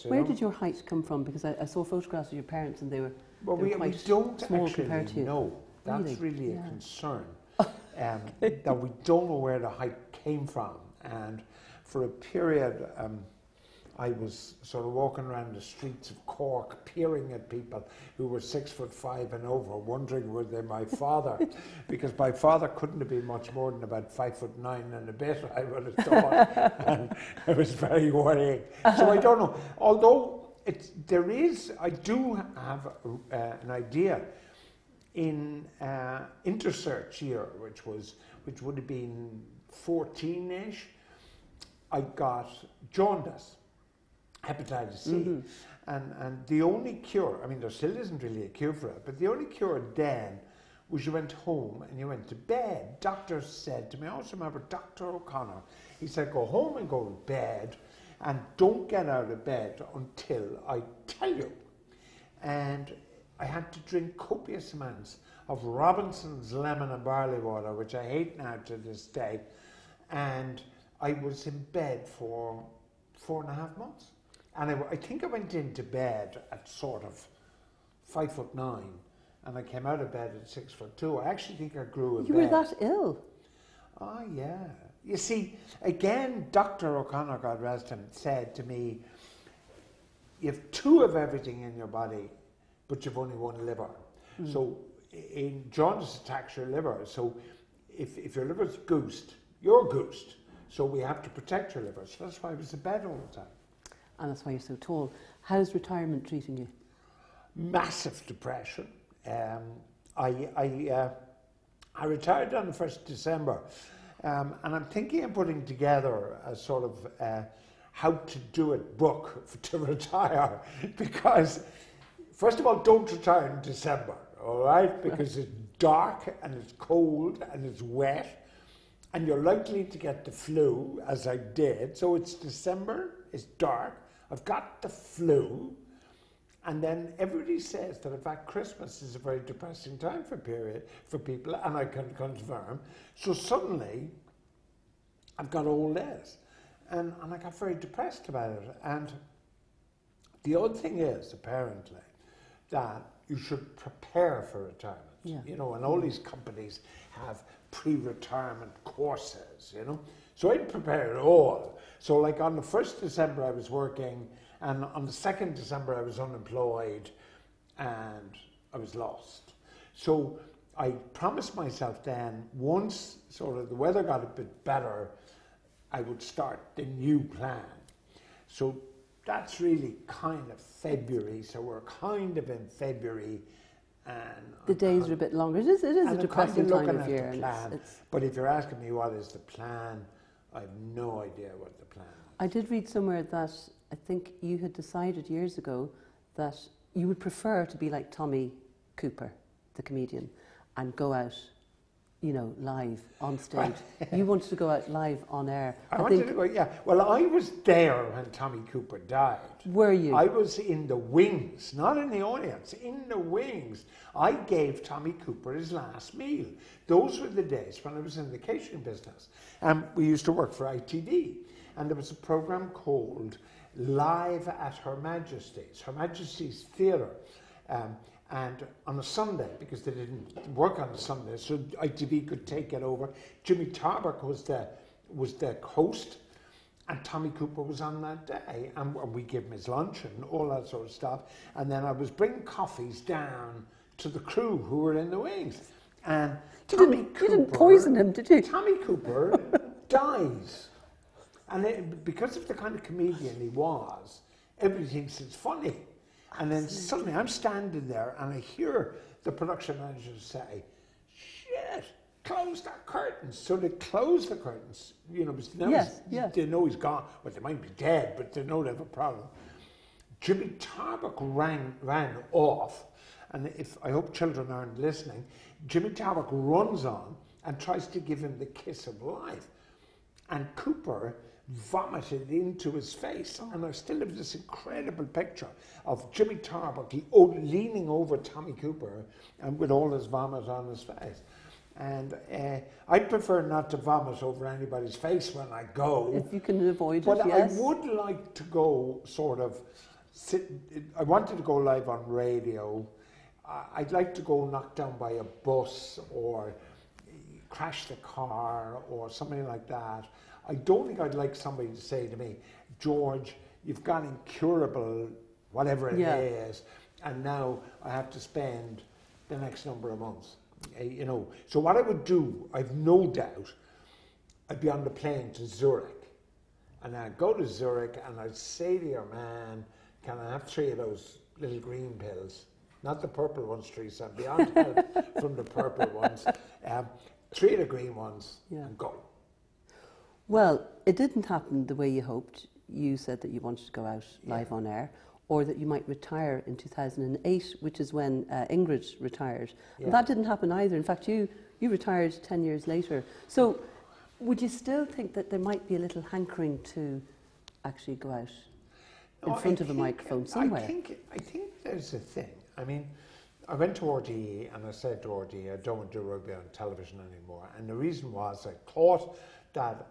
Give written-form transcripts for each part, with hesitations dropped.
Where did your height come from? Because I saw photographs of your parents and they were, we don't small actually compared to you. know. That's really a concern, that we don't know where the height came from. And for a period, I was sort of walking around the streets of Cork, peering at people who were 6'5" and over, wondering were they my father, because my father couldn't have been much more than about 5'9" and a bit, I would have thought, and it was very worrying. So I don't know. Although I do have an idea. In intersearch year, which would have been 14-ish, I got jaundice, hepatitis C, and the only cure, I mean there still isn't really a cure for it, but the only cure then was you went home and you went to bed. Doctors said to me, I also remember Dr. O'Connor, he said go home and go to bed and don't get out of bed until I tell you. And I had to drink copious amounts of Robinson's lemon and barley water, which I hate now to this day, and I was in bed for 4.5 months. And I think I went into bed at sort of 5'9", and I came out of bed at 6'2". I actually think I grew in bed. You were that ill? Oh, yeah. You see, again, Dr. O'Connor, God rest him, said to me, you have 2 of everything in your body, but you've only 1 liver. So in jaundice attacks your liver. So if your liver's goosed, you're goosed. So we have to protect your liver. So that's why I was in bed all the time. And that's why you're so tall. How's retirement treating you? Massive depression. I retired on the 1st of December, and I'm thinking of putting together a sort of how to do it book to retire, because first of all, don't retire in December, all right? Because it's dark and it's cold and it's wet and you're likely to get the flu, as I did. So it's December, it's dark, I've got the flu, and then everybody says that in fact Christmas is a very depressing time for people, and I can confirm. So suddenly, I've got all this, and I got very depressed about it. And the odd thing is, apparently, that you should prepare for retirement. Yeah. You know, and all these companies have pre-retirement courses, you know. So I'd prepare it all. So like on the 1st December I was working, and on the 2nd December I was unemployed, and I was lost. So I promised myself then, once sort of the weather got a bit better, I would start the new plan. So that's really kind of February, so we're kind of in February, and the days are a bit longer. It is a depressing time of year. But if you're asking me what is the plan, I have no idea what the plan is. I did read somewhere that I think you had decided years ago that you would prefer to be like Tommy Cooper, the comedian, and go out, you know, live on stage. You wanted to go out live on air. I wanted to go, yeah. Well, I was there when Tommy Cooper died. Were you? I was in the wings, not in the audience, in the wings. I gave Tommy Cooper his last meal. Those were the days when I was in the catering business. We used to work for ITV, and there was a program called Live at Her Majesty's Theatre. And on a Sunday, because they didn't work on a Sunday, so ITV could take it over. Jimmy Tarbuck was the host, and Tommy Cooper was on that day. And we gave him his lunch and all that sort of stuff. And then I was bringing coffees down to the crew who were in the wings. And you didn't poison him, did you? Tommy Cooper dies. And because of the kind of comedian he was, everybody thinks it's funny. And then suddenly I'm standing there and I hear the production manager say, shit, close that curtains. So they close the curtains, you know, because they know he's gone. Well, they might be dead, but they know they have a problem. Jimmy Tarbuck ran off, and I hope children aren't listening, Jimmy Tarbuck runs on and tries to give him the kiss of life. And Cooper vomited into his face, and I still have this incredible picture of Jimmy Tarbuck leaning over Tommy Cooper and with all his vomit on his face. And I'd prefer not to vomit over anybody's face when I go. If you can avoid it, but yes. I would like to go sort of I wanted to go live on radio. I'd like to go knocked down by a bus or crash the car or something like that. I don't think I'd like somebody to say to me, George, you've got incurable whatever it is, and now I have to spend the next number of months. You know, so what I would do, I've no doubt, I'd be on the plane to Zurich, and I'd go to Zurich and I'd say to your man, can I have 3 of those little green pills? Not the purple ones, Theresa, I'm beyond help from the purple ones. 3 of the green ones, and go. Well, it didn't happen the way you hoped. You said that you wanted to go out live on air, or that you might retire in 2008, which is when Ingrid retired. And that didn't happen either. In fact, you retired 10 years later. So would you still think that there might be a little hankering to actually go out in front of a microphone somewhere? I think there's a thing. I mean, I went to RTE and I said to RTE, I don't want to do rugby on television anymore. And the reason was I thought that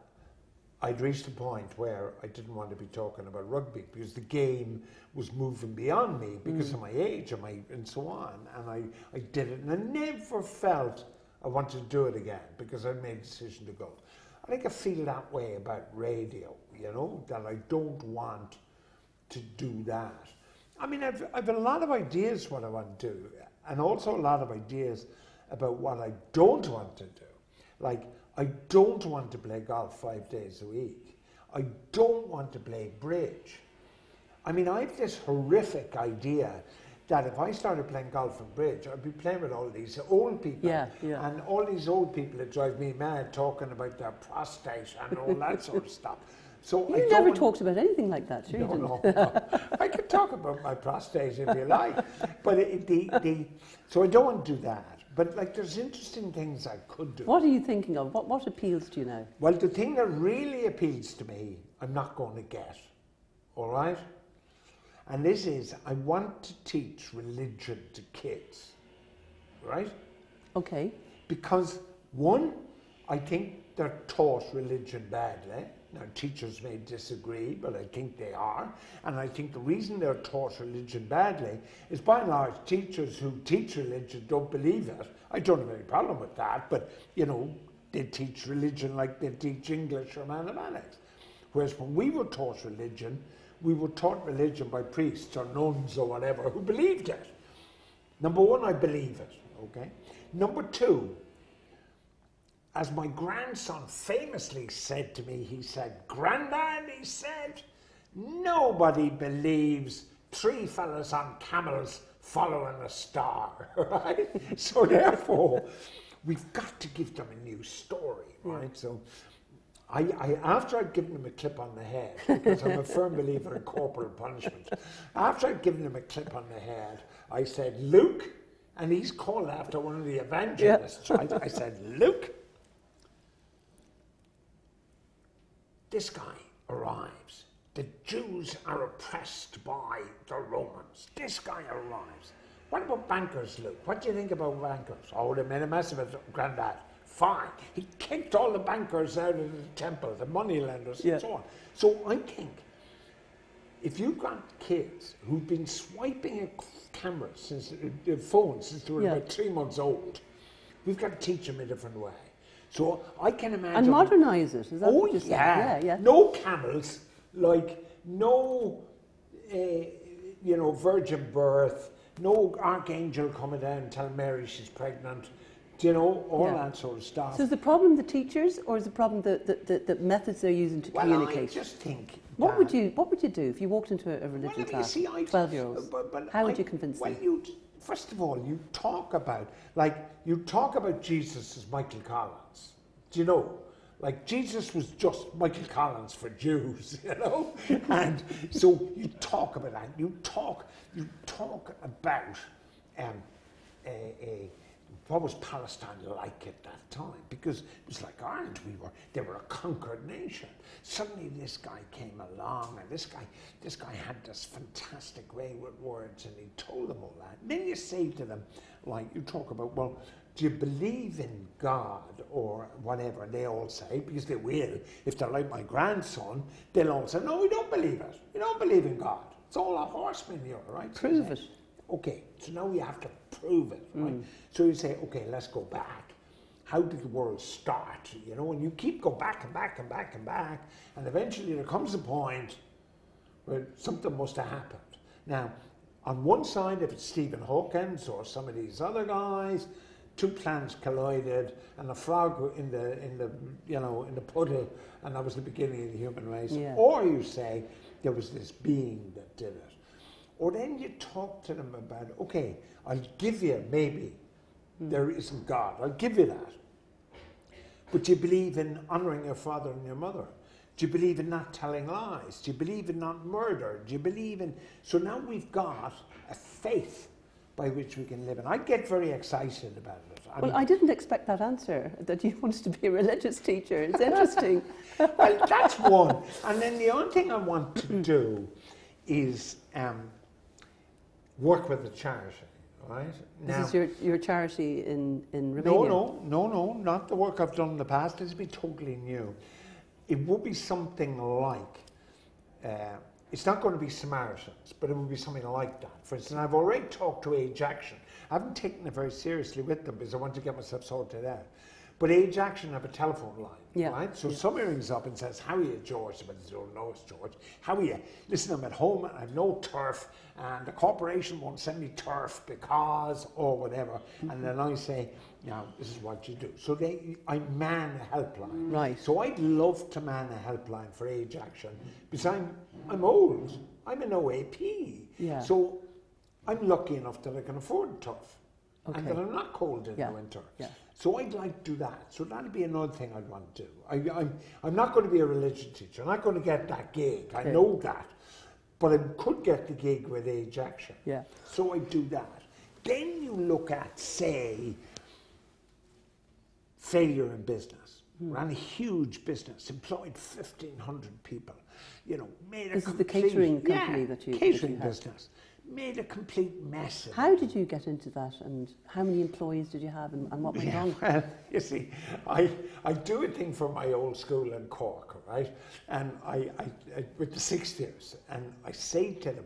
I'd reached a point where I didn't want to be talking about rugby because the game was moving beyond me because of my age and so on. And I did it, and I never felt I wanted to do it again because I'd made a decision to go. I think I feel that way about radio, you know, that I don't want to do that. I mean, I've a lot of ideas what I want to do, and also a lot of ideas about what I don't want to do. Like, I don't want to play golf 5 days a week. I don't want to play bridge. I mean, I have this horrific idea that if I started playing golf and bridge, I'd be playing with all these old people. And all these old people that drive me mad talking about their prostate and all that sort of stuff. So you never talked about anything like that, sure? No. I could talk about my prostate if you like. But so I don't want to do that. But like, there's interesting things I could do. What are you thinking of? What appeals to you now? Well, the thing that really appeals to me, I'm not going to get. All right? And this is, I want to teach religion to kids. Right? Okay. Because, one, I think they're taught religion badly. Now, teachers may disagree, but I think they are. And I think the reason they're taught religion badly is, by and large, teachers who teach religion don't believe it. I don't have any problem with that, but, you know, they teach religion like they teach English or mathematics. Whereas when we were taught religion, we were taught religion by priests or nuns or whatever who believed it. Number one, I believe it, okay? Number two, as my grandson famously said to me, he said, Grandad, he said, nobody believes 3 fellas on camels following a star, right? So therefore, we've got to give them a new story, right? So I after I'd given him a clip on the head, because I'm a firm believer in corporal punishment, after I'd given him a clip on the head, I said, Luke, and he's called after one of the evangelists, right? I said, Luke, this guy arrives. The Jews are oppressed by the Romans. This guy arrives. What about bankers, Luke? What do you think about bankers? Oh, they made a mess of it, Grandad. Fine. He kicked all the bankers out of the temple, the moneylenders, and so on. So I think if you've got kids who've been swiping a camera since their phones since they were about 3 months old, we've got to teach them a different way. So I can imagine. And modernise it, is that what you're saying? Yeah. No camels, like no, virgin birth, no archangel coming down and telling Mary she's pregnant, all that sort of stuff. So is the problem the teachers, or is the problem the methods they're using to communicate? I just think. What would you do if you walked into a religion class, 12-year-olds? How would you convince them? Well, first of all, you talk about Jesus as Michael Collins. Do you know? Like, Jesus was just Michael Collins for Jews, And so you talk about that. You talk about what was Palestine like at that time? Because it was like Ireland. They were a conquered nation. Suddenly this guy came along, and this guy had this fantastic way with words, and he told them all that. And then you say to them, like, you talk about, well, do you believe in God or whatever? And they all say, because they will, if they're like my grandson, they'll all say, no, we don't believe it. We don't believe in God. It's all a horse manure, right? Prove it. Okay, so now we have to prove it, right? So you say, okay, let's go back. How did the world start? You know, and you keep going back and back and back and back, and eventually there comes a point where something must have happened. Now, on one side, if it's Stephen Hawking or some of these other guys, two planets collided, and a frog in the puddle, and that was the beginning of the human race. Yeah. Or you say there was this being that did it. Or then you talk to them about, okay, I'll give you maybe there isn't God. I'll give you that. But do you believe in honouring your father and your mother? Do you believe in not telling lies? Do you believe in not murder? Do you believe in... So now we've got a faith by which we can live. And I get very excited about it. I didn't expect that answer, that you wanted to be a religious teacher. It's interesting. Well, that's one. And then the other thing I want to do is work with a charity, right? This is your charity in Romania? No, not the work I've done in the past. This would be totally new. It would be something like, it's not going to be Samaritans, but it would be something like that. For instance, I've already talked to Age Action. I haven't taken it very seriously with them because I want to get myself sorted out. But Age Action have a telephone line, right? So somebody rings up and says, how are you, George? But they don't know it's George. How are you? Listen, I'm at home and I've no turf and the corporation won't send me turf because, or whatever. And then I say, now, this is what you do. So I man a helpline. Right. So I'd love to man a helpline for Age Action because I'm old. I'm an OAP. Yeah. So I'm lucky enough that I can afford turf. Okay. And that I'm not cold in the winter. Yeah. So I'd like to do that. So that'd be another thing I'd want to do. I'm not going to be a religion teacher. I'm not going to get that gig. I know that. But I could get the gig with Age Action. Yeah. So I do that. Then you look at, say, failure in business. Ran a huge business, employed 1,500 people. You know, made a This is the catering company that you catering have. business. Made a complete mess of it. How did you get into that, and how many employees did you have, and what went on? Well, you see, I do a thing for my old school in Cork, right? And I with the sixth years, and I say to them,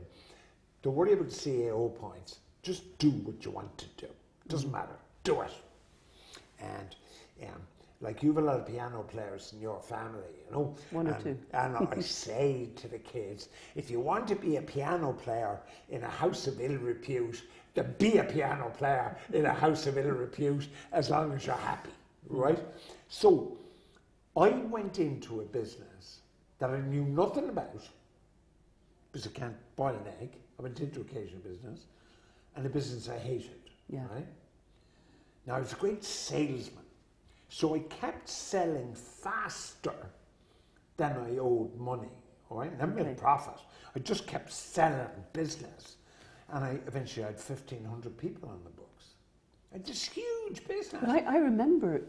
don't worry about CAO points. Just do what you want to do. Doesn't matter. Do it. And like you have a lot of piano players in your family, you know. One or two. And I say to the kids, if you want to be a piano player in a house of ill repute, then be a piano player in a house of ill repute as long as you're happy, right? So I went into a business that I knew nothing about because I can't boil an egg. I went into a catering business and a business I hated, right? Now I was a great salesman. So I kept selling faster than I owed money, all right? Never made a profit. I just kept selling business. And I eventually had 1,500 people on the books. And this huge business. But I remember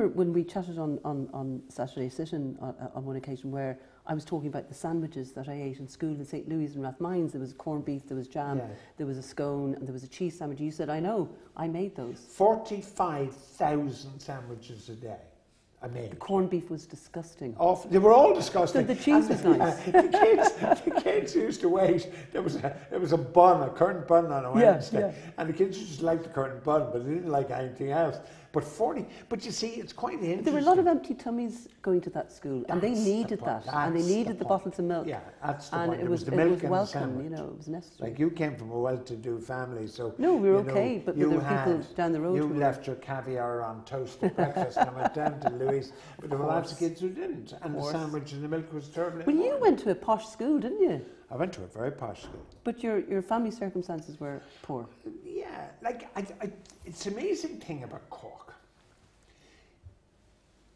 when we chatted on Saturday Sit-In on one occasion where I was talking about the sandwiches that I ate in school in St. Louis and Rathmines. There was corned beef, there was jam, there was a scone, and there was a cheese sandwich. You said, I know, I made those. 45,000 sandwiches a day I made. The corned beef was disgusting. They were all disgusting. The cheese was nice. The kids used to wait. There was a bun, a currant bun on a Wednesday. And the kids just liked the currant bun, but they didn't like anything else. But you see, it's quite interesting. There were a lot of empty tummies going to that school, and they needed that, and they needed the bottles of milk. Yeah, that's the and point. it was the milk and welcome, the sandwich. you know, it was necessary. Like you came from a well-to-do family, so no, we were okay, but there were people down the road. You left your caviar on toast at breakfast, and I went down to Louis, but there were lots of kids who didn't, and the sandwich and the milk was terrible. Well, you went to a posh school, didn't you? I went to a very posh school. But your family circumstances were poor. Yeah, like it's an amazing thing about Cork.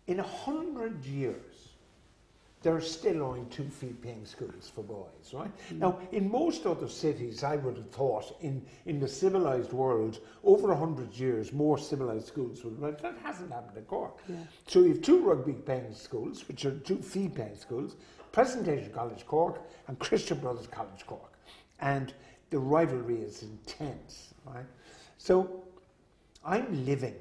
In 100 years, there are still only 2 fee-paying schools for boys, right? Now, in most other cities, I would have thought, in the civilised world, over 100 years, more civilised schools would, but that hasn't happened in Cork. Yeah. So you have 2 rugby-paying schools, which are 2 fee-paying schools, Presentation College Cork and Christian Brothers College Cork. And the rivalry is intense, right? So I'm living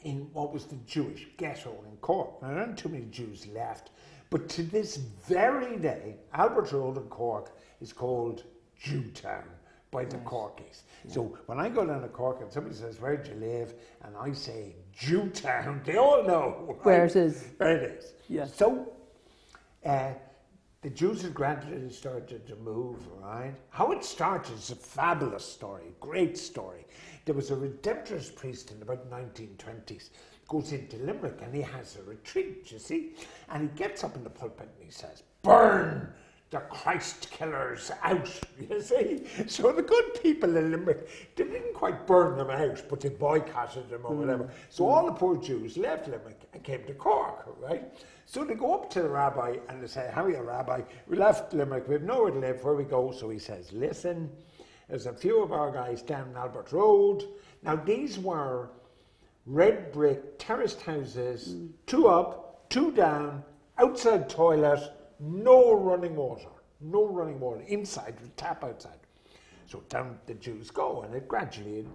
in what was the Jewish ghetto in Cork. Now, there aren't too many Jews left, But to this very day, Albert Road in Cork is called Jewtown by the Corkies. Yeah. So when I go down to Cork and somebody says, where'd you live? And I say Jewtown, they all know. Right? Where it is. Where it is. Yeah. So the Jews had gradually started to move, right? How it started is a fabulous story, great story. There was a Redemptorist priest in about 1920s, goes into Limerick and he has a retreat, you see? And he gets up in the pulpit and he says, burn the Christ killers out, you see? So the good people in Limerick, they didn't quite burn them out, but they boycotted them or whatever. So all the poor Jews left Limerick and came to Cork, right? So they go up to the rabbi and they say, how are you, Rabbi? We left Limerick, we have nowhere to live, where we go? So he says, listen, there's a few of our guys down Albert Road. Now these were red brick terraced houses, 2 up, 2 down, outside toilet, no running water, inside, with tap outside. So down the Jews go, and it gradually,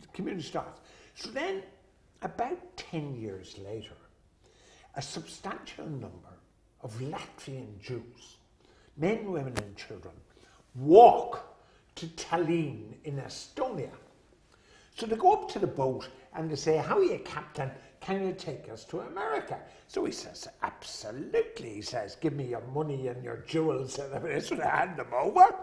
the community starts. So then, about 10 years later, a substantial number of Latvian Jews, men, women and children, walk to Tallinn in Estonia. So they go up to the boat and they say, how are you, Captain? Can you take us to America? So he says, absolutely. He says, give me your money and your jewels and everything. So they hand them over.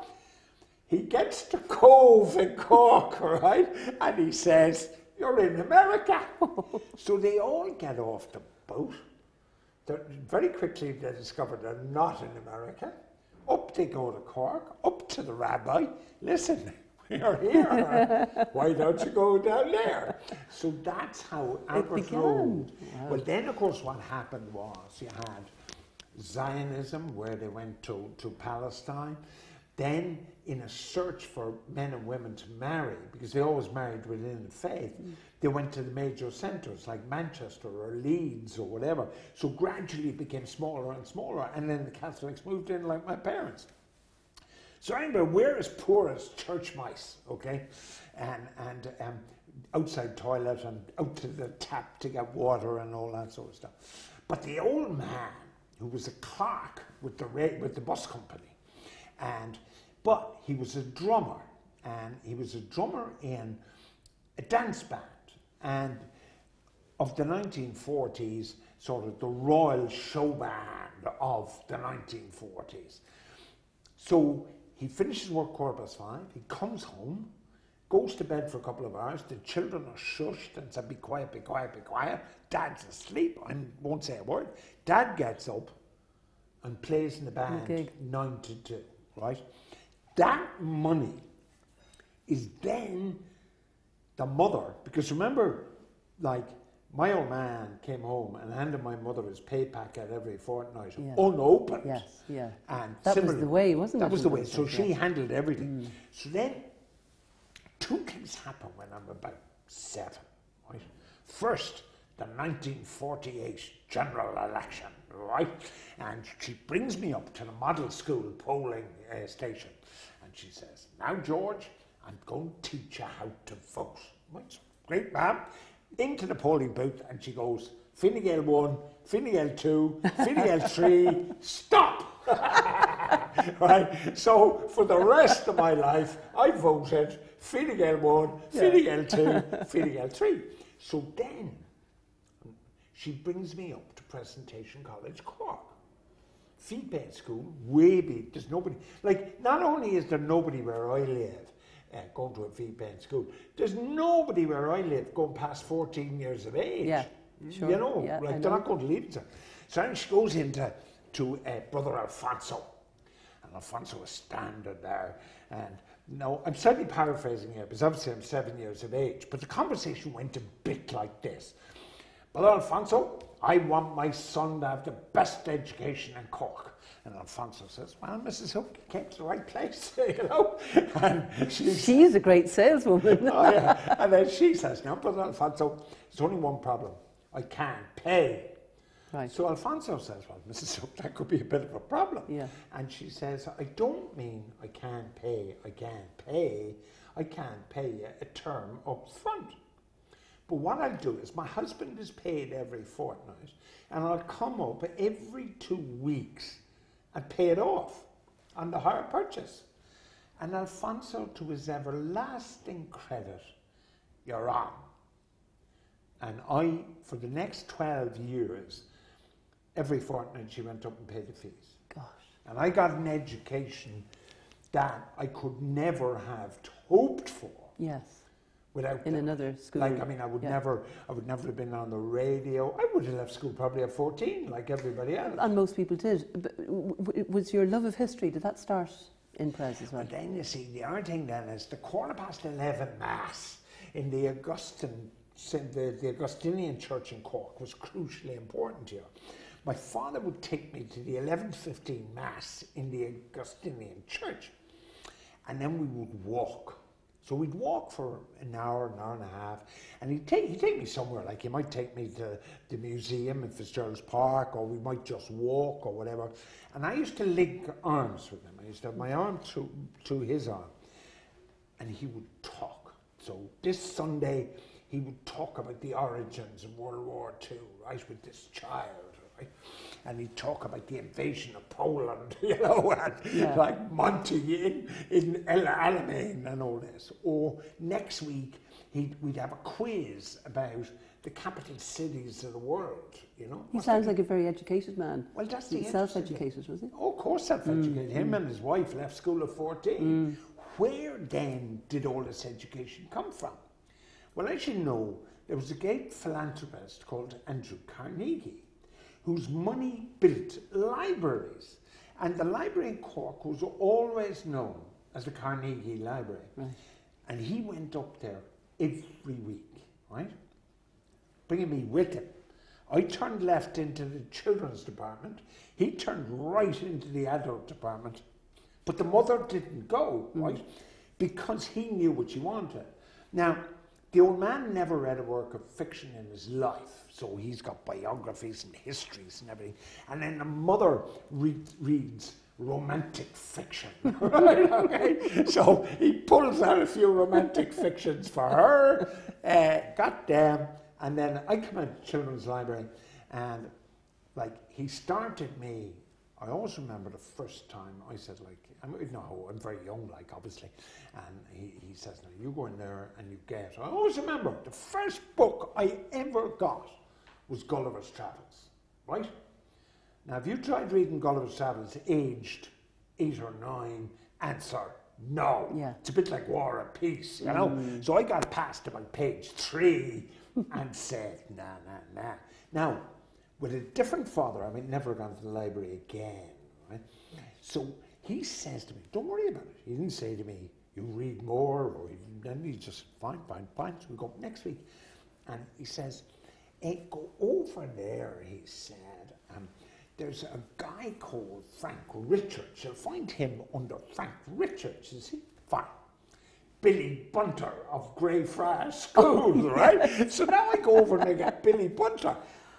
He gets to Cove in Cork, right? And he says, you're in America. So they all get off the boat. Very quickly they discover they're not in America. Up they go to Cork, up to the rabbi. Listen, you're here. Why don't you go down there? So that's how Albert Road. Wow. Well, then, of course, what happened was you had Zionism, where they went to Palestine. Then, in a search for men and women to marry, because they always married within the faith, they went to the major centres like Manchester or Leeds or whatever. So gradually it became smaller and smaller, and then the Catholics moved in like my parents. So anyway, we're as poor as church mice, okay? And outside toilet and out to the tap to get water and all that sort of stuff. But the old man, who was a clerk with the bus company, but he was a drummer, and he was a drummer in a dance band, and of the 1940s, sort of the royal show band of the 1940s. So he finishes work 5:15, he comes home, goes to bed for a couple of hours, the children are shushed and said, be quiet, be quiet, be quiet. Dad's asleep, I won't say a word. Dad gets up and plays in the band 9 to 2, right? That money is then the mother, because remember, like, my old man came home and handed my mother his pay packet every fortnight, unopened. Yes, yeah. And that was the way, wasn't it? That was the way. So she handled everything. So then, 2 things happen when I'm about 7, right? First, the 1948 general election, right? And she brings me up to the model school polling station. And she says, now, George, I'm going to teach you how to vote. Right? Great, ma'am. Into the polling booth, and she goes, Fine Gael 1, Fine Gael 2, Fine Gael 3, stop! Right? So for the rest of my life, I voted Fine Gael 1, Fine Gael 2, Fine Gael 3. So then, she brings me up to Presentation College, Cork. Fee-paid school, way big, there's nobody. Like, not only is there nobody where I live, going to a fee-paying school, there's nobody where I live going past 14 years of age. Yeah, sure. You know, like they're not going to leave it. So then she goes into Brother Alfonso, and Alfonso is standing there. And now, I'm slightly paraphrasing here, because obviously I'm 7 years of age, but the conversation went a bit like this. Brother Alfonso, I want my son to have the best education in Cork. And Alfonso says, well, Mrs. Hook, you came to the right place, you know. And she's a great saleswoman. Oh, yeah. And then she says, now, Brother Alfonso, there's only one problem. I can't pay. Right. So Alfonso says, well, Mrs. Hook, that could be a bit of a problem. Yeah. And she says, I don't mean I can't pay, I can't pay. I can't pay you a term up front. But what I'll do is, my husband is paid every fortnight, and I'll come up every 2 weeks and pay it off on the hire purchase. And Alfonso, to his everlasting credit, you're on. And I, for the next 12 years, every fortnight she went up and paid the fees. Gosh. And I got an education that I could never have hoped for. Yes. Without in another school. Like, I mean, I would never have been on the radio. I would have left school probably at 14, like everybody else. And most people did. But was your love of history, did that start in Pres as well? And then you see, the other thing then is the 11:15 Mass in the Augustinian Church in Cork was crucially important here. My father would take me to the 11:15 Mass in the Augustinian Church, and then we would walk. So we'd walk for an hour and a half, and he'd take me somewhere, like he might take me to the museum in Fitzgerald's Park, or we might just walk or whatever. And I used to link arms with him. I used to have my arm to his arm, and he would talk. So this Sunday, he would talk about the origins of World War II, right, with this child, right? And he'd talk about the invasion of Poland, you know, and like Monty in El Alamein and all this. Or next week, we'd have a quiz about the capital cities of the world, you know. He sounds like a very educated man. Well, that's the self-educated, was he? Oh, of course, self-educated. Him and his wife left school at 14. Where then did all this education come from? Well, as you know, there was a great philanthropist called Andrew Carnegie, whose money built libraries. And the library in Cork was always known as the Carnegie Library. Right. And he went up there every week, right? Bringing me with him. I turned left into the children's department. He turned right into the adult department. But the mother didn't go, right? Because he knew what she wanted. Now, the old man never read a work of fiction in his life, so he's got biographies and histories and everything. And then the mother reads romantic fiction, right? Okay, so he pulls out a few romantic fictions for her, goddamn. And then I come out of children's library, and like he started me. I always remember the first time I said, like, I'm very young, like, obviously. And he says, no, you go in there and you get. I always remember the first book I ever got was Gulliver's Travels, right? Now, if you tried reading Gulliver's Travels aged 8 or 9, answer, no. Yeah. It's a bit like War and Peace, you know? So I got past about page 3 and said, nah. Now, with a different father, I mean, never gone to the library again, right? So he says to me, don't worry about it. He didn't say to me, you read more, or then he just, fine. So we go up next week. And he says, hey, go over there, he said. There's a guy called Frank Richards. You'll find him under Frank Richards, you see? Fine. Billy Bunter of Greyfriars School, right? So now I go over and I get Billy Bunter.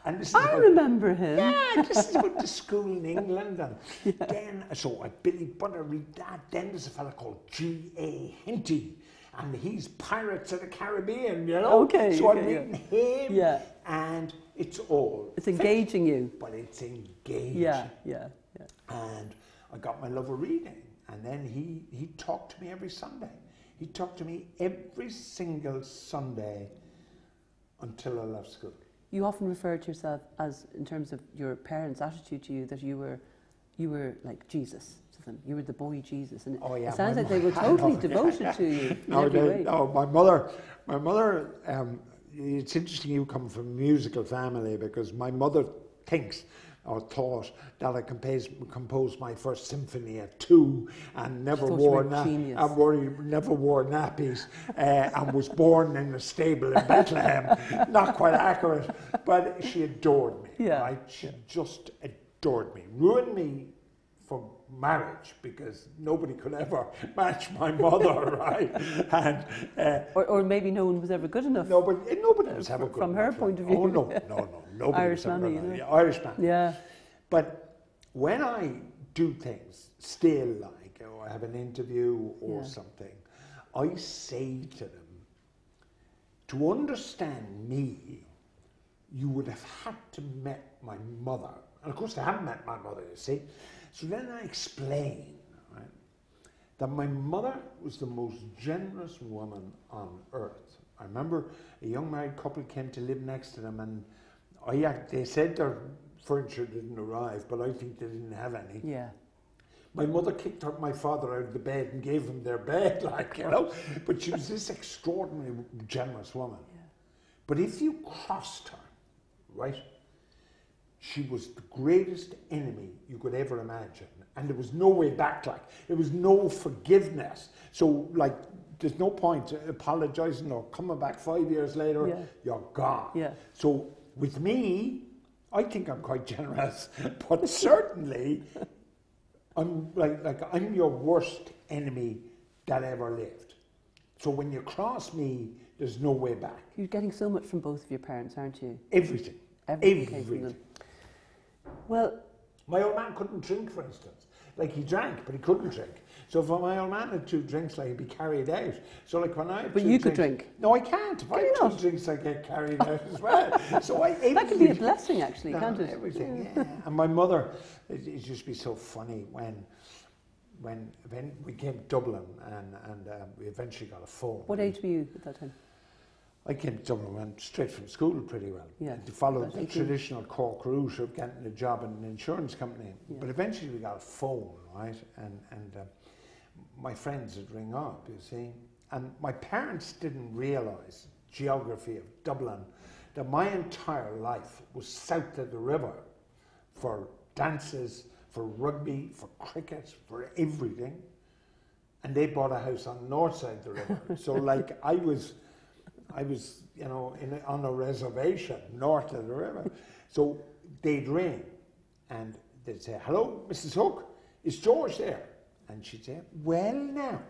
And this is remember him. Yeah, this is about the school in England. And then, so I Billy Bunter read that. Then there's a fella called G.A. Henty, and he's Pirates of the Caribbean, you know? Okay. So I'm reading him, and it's engaging you. But it's engaging. Yeah. And I got my love of reading. And then he talked to me every Sunday. He talked to me every single Sunday until I left school. You often refer to yourself as, in terms of your parents' attitude to you, that you were like Jesus to them. You were the boy Jesus, and it sounds like they were totally devoted to you. No, my mother. It's interesting you come from a musical family, because my mother thinks or thought that I composed my first symphony at 2 and never wore nappies and was born in a stable in Bethlehem. Not quite accurate, but she adored me, right? She just adored me. Ruined me for marriage, because nobody could ever match my mother, right? And or maybe no one was ever good enough. Nobody was ever good from enough. her point of view. Oh no, nobody Irish was ever mammy, good enough. you know? Irish man. Yeah. But when I do things, still, like, or I have an interview or something, I say to them, to understand me, you would have had to met my mother. And of course, I haven't met my mother, you see. So then I explain, right, that my mother was the most generous woman on earth. I remember a young married couple came to live next to them, and they said their furniture didn't arrive, but I think they didn't have any. Yeah. My mother kicked my father out of the bed and gave him their bed, like, you know. But she was this extraordinary, generous woman. Yeah. But if you crossed her, right, she was the greatest enemy you could ever imagine. And there was no way back, like, there was no forgiveness. So, like, there's no point apologizing or coming back 5 years later, yeah. You're gone. Yeah. So, with me, I think I'm quite generous, but certainly, I'm I'm your worst enemy that ever lived. So when you cross me, there's no way back. You're getting so much from both of your parents, aren't you? Everything. Everything. Well, my old man couldn't drink, for instance. Like, he drank, but he couldn't drink. So if my old man had 2 drinks, like, he'd be carried out. So like when I had but 2 you drinks, could drink. No, I can't. If I have 2 drinks, I get carried out as well. So that can be a blessing, actually, can't it? Everything, yeah. And my mother, it used to be so funny when we came to Dublin and we eventually got a phone. What age were you at that time? I came to Dublin, went straight from school pretty well. Yeah. To follow the traditional Cork route of getting a job in an insurance company. Yeah. But eventually we got a phone, right? And my friends would ring up, you see. And my parents didn't realise, geography of Dublin, that my entire life was south of the river for dances, for rugby, for cricket, for everything. And they bought a house on the north side of the river. So like I was, you know, on a reservation north of the river. So they'd ring and they'd say, "Hello, Mrs. Hook, is George there?" And she'd say, "Well, now,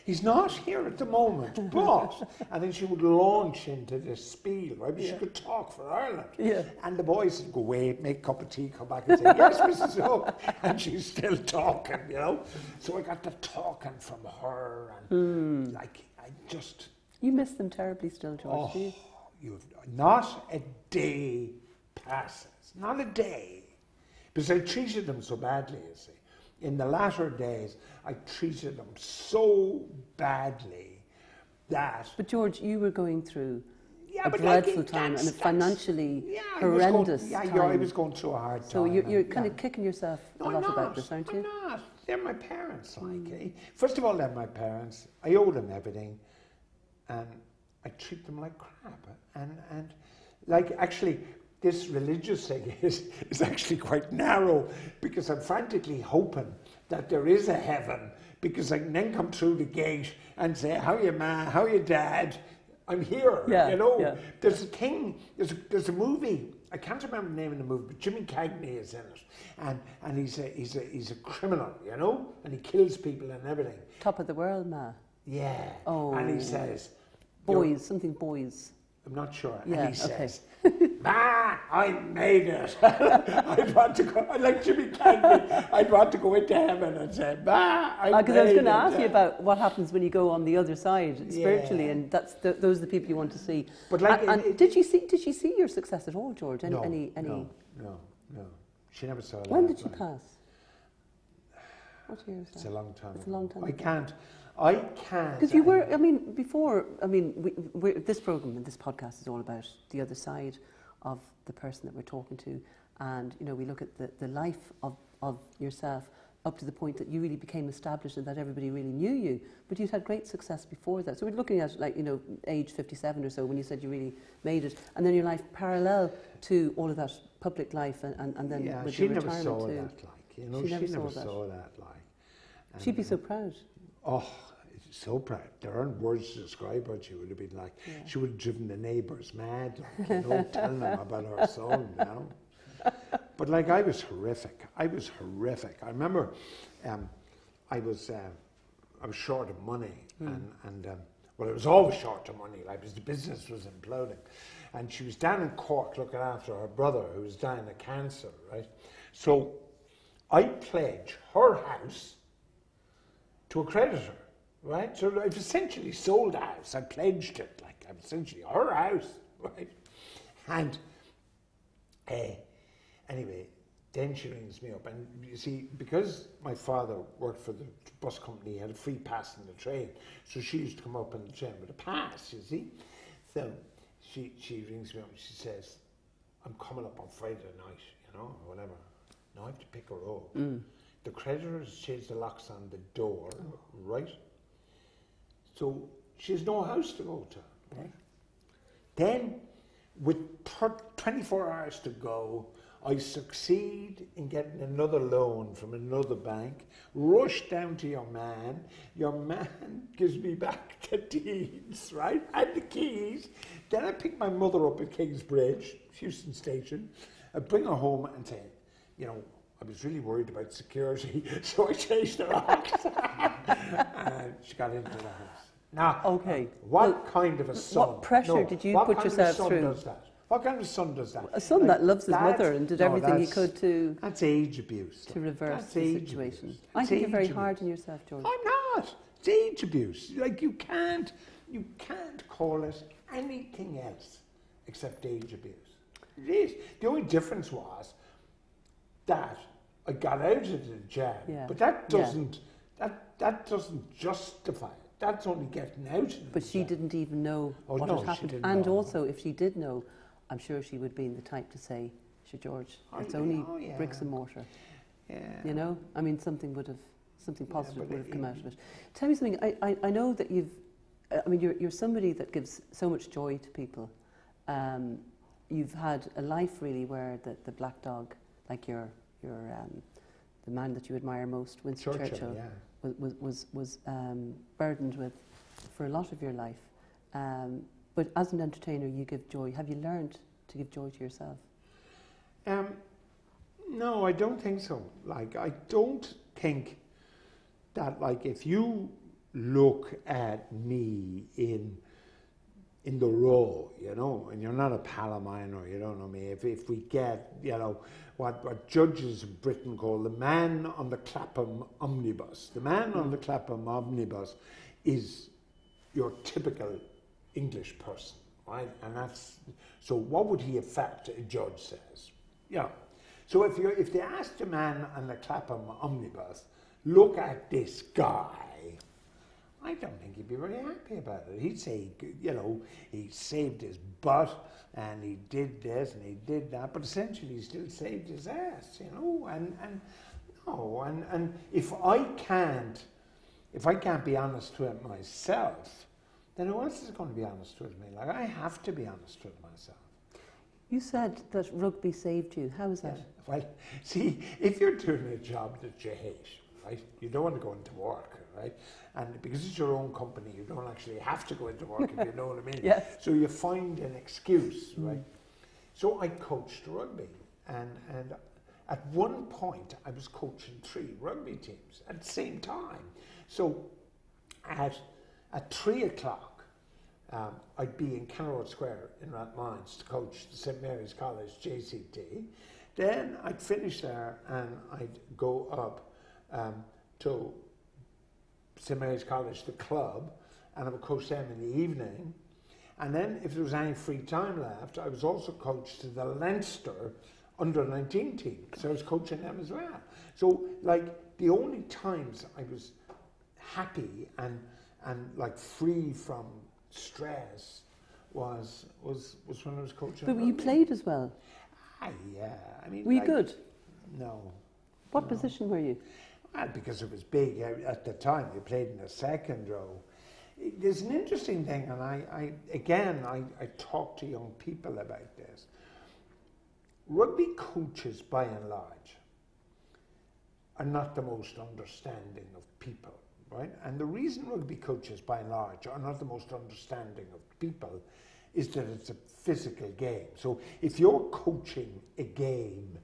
he's not here at the moment, but..." And then she would launch into this spiel, right? But she could talk for Ireland. Yeah. And the boys would go away, make a cup of tea, come back and say, "Yes, Mrs. Hook." And she's still talking, you know? So I got to talking from her and like, I just... You miss them terribly still, George, do you? Not a day passes, not a day. Because I treated them so badly, you see. In the latter days, I treated them so badly that... But George, you were going through a dreadful time and a financially horrendous time. I was going through a hard time. So you're kind of kicking yourself a lot about this, aren't you? I'm not. They're my parents, First of all, they're my parents. I owe them everything. And I treat them like crap. And like, actually... This religious thing is actually quite narrow because I'm frantically hoping that there is a heaven because I can then come through the gate and say, "How are you, ma? How are you, dad? I'm here." Yeah, you know, yeah. There's a thing. There's a movie. I can't remember the name of the movie, but Jimmy Cagney is in it, and he's a criminal, you know, and he kills people and everything. Top of the world, ma. Yeah. Oh. And he says, boys. I'm not sure. Yeah, and he says, "Ma, I made it." I'd want to go, like Jimmy Cagney, I'd want to go into heaven and say, "Ma, I made it." Because I was going to ask you about what happens when you go on the other side spiritually, and that's those are the people you want to see. But like, and did you see your success at all, George? No. She never saw that. When did you pass? What year was that? It's a long time. It's a long time. I can't. Because you were, this program and this podcast is all about the other side of the person that we're talking to. And, you know, we look at the life of yourself up to the point that you really became established and that everybody really knew you. But you'd had great success before that. So we're looking at, like, you know, age 57 or so when you said you really made it. And then your life parallel to all of that public life and then with your retirement too. She never saw that, like, you know, she never saw that, like. And she'd be so proud. Oh, so proud. There aren't words to describe what she would have been like. Yeah. She would have driven the neighbours mad, like, you know, telling them about her son, you know. But like, I was horrific. I remember I was short of money, and I was always short of money, like, because the business was imploding. And she was down in Cork looking after her brother who was dying of cancer, right? So I pledged her house to a creditor, right? So I've essentially sold the house. I pledged it, like, essentially her house, right? And anyway, then she rings me up, and you see, because my father worked for the bus company, he had a free pass in the train, so she used to come up in the train with a pass, you see. So she rings me up and she says, I'm coming up on Friday night, you know, or whatever. Now I have to pick her up. The creditors changed the locks on the door, right? So she has no house to go to, right? Then, with 24 hours to go, I succeed in getting another loan from another bank, rush down to your man gives me back the deeds, right, and the keys. Then I pick my mother up at Kingsbridge, Houston Station, I bring her home and say, you know, I was really worried about security, so I changed the locks. And she got into the house. Now, what kind of a son? What pressure did you put yourself through? Does that? What kind of son does that? A son that loves his mother and did everything he could to... That's age abuse. To reverse the situation. I think you're very hard on yourself, George. I'm not. It's age abuse. Like, you can't call it anything else except age abuse. It is. The only difference was that I got out of the jam, but that doesn't justify it. That's only getting out of the But she didn't even know what had happened. And also, if she did know, I'm sure she would be the type to say, "Sure, George, it's only bricks and mortar." Yeah. You know, I mean, something positive would have come out of it. Tell me something. I know that you're somebody that gives so much joy to people. You've had a life really where the black dog, like the man that you admire most, Winston Churchill, was burdened with for a lot of your life. But as an entertainer, you give joy. Have you learned to give joy to yourself? No, I don't think so. Like, I don't think that, like, if you look at me in the raw, you know, and you're not a pal of mine or you don't know me, if we get, you know, what judges in Britain call the man on the Clapham omnibus. The man on the Clapham omnibus is your typical English person, right? And that's, so what would he affect, a judge says? Yeah. So if they asked a man on the Clapham omnibus, look at this guy, I don't think he'd be very happy about it. He'd say, you know, he saved his butt and he did this and he did that, but essentially he still saved his ass, you know, and if I can't be honest with it myself, then who else is going to be honest with me? Like, I have to be honest with myself. You said that rugby saved you. How is that? Well, see, if you're doing a job that you hate, right, you don't want to go into work, right? And because it's your own company, you don't actually have to go into work, if you know what I mean. Yes. So you find an excuse, right? So I coached rugby, and at one point I was coaching 3 rugby teams at the same time. So at 3 o'clock, I'd be in Kenilworth Square in Rathmines to coach the St Mary's College JCT. Then I'd finish there and I'd go up to St Mary's College, the club, and I would coach them in the evening. And then if there was any free time left, I was also coached to the Leinster under-19 team. So I was coaching them as well. So, like, the only times I was happy and like free from stress was when I was coaching. But you played as well. Yeah, I mean. Were you good? No. What position were you? Well, because it was big at the time. You played in the second row. There's an interesting thing, and I talk to young people about this. Rugby coaches, by and large, are not the most understanding of people, right? And the reason rugby coaches, by and large, are not the most understanding of people is that it's a physical game. So if you're coaching a game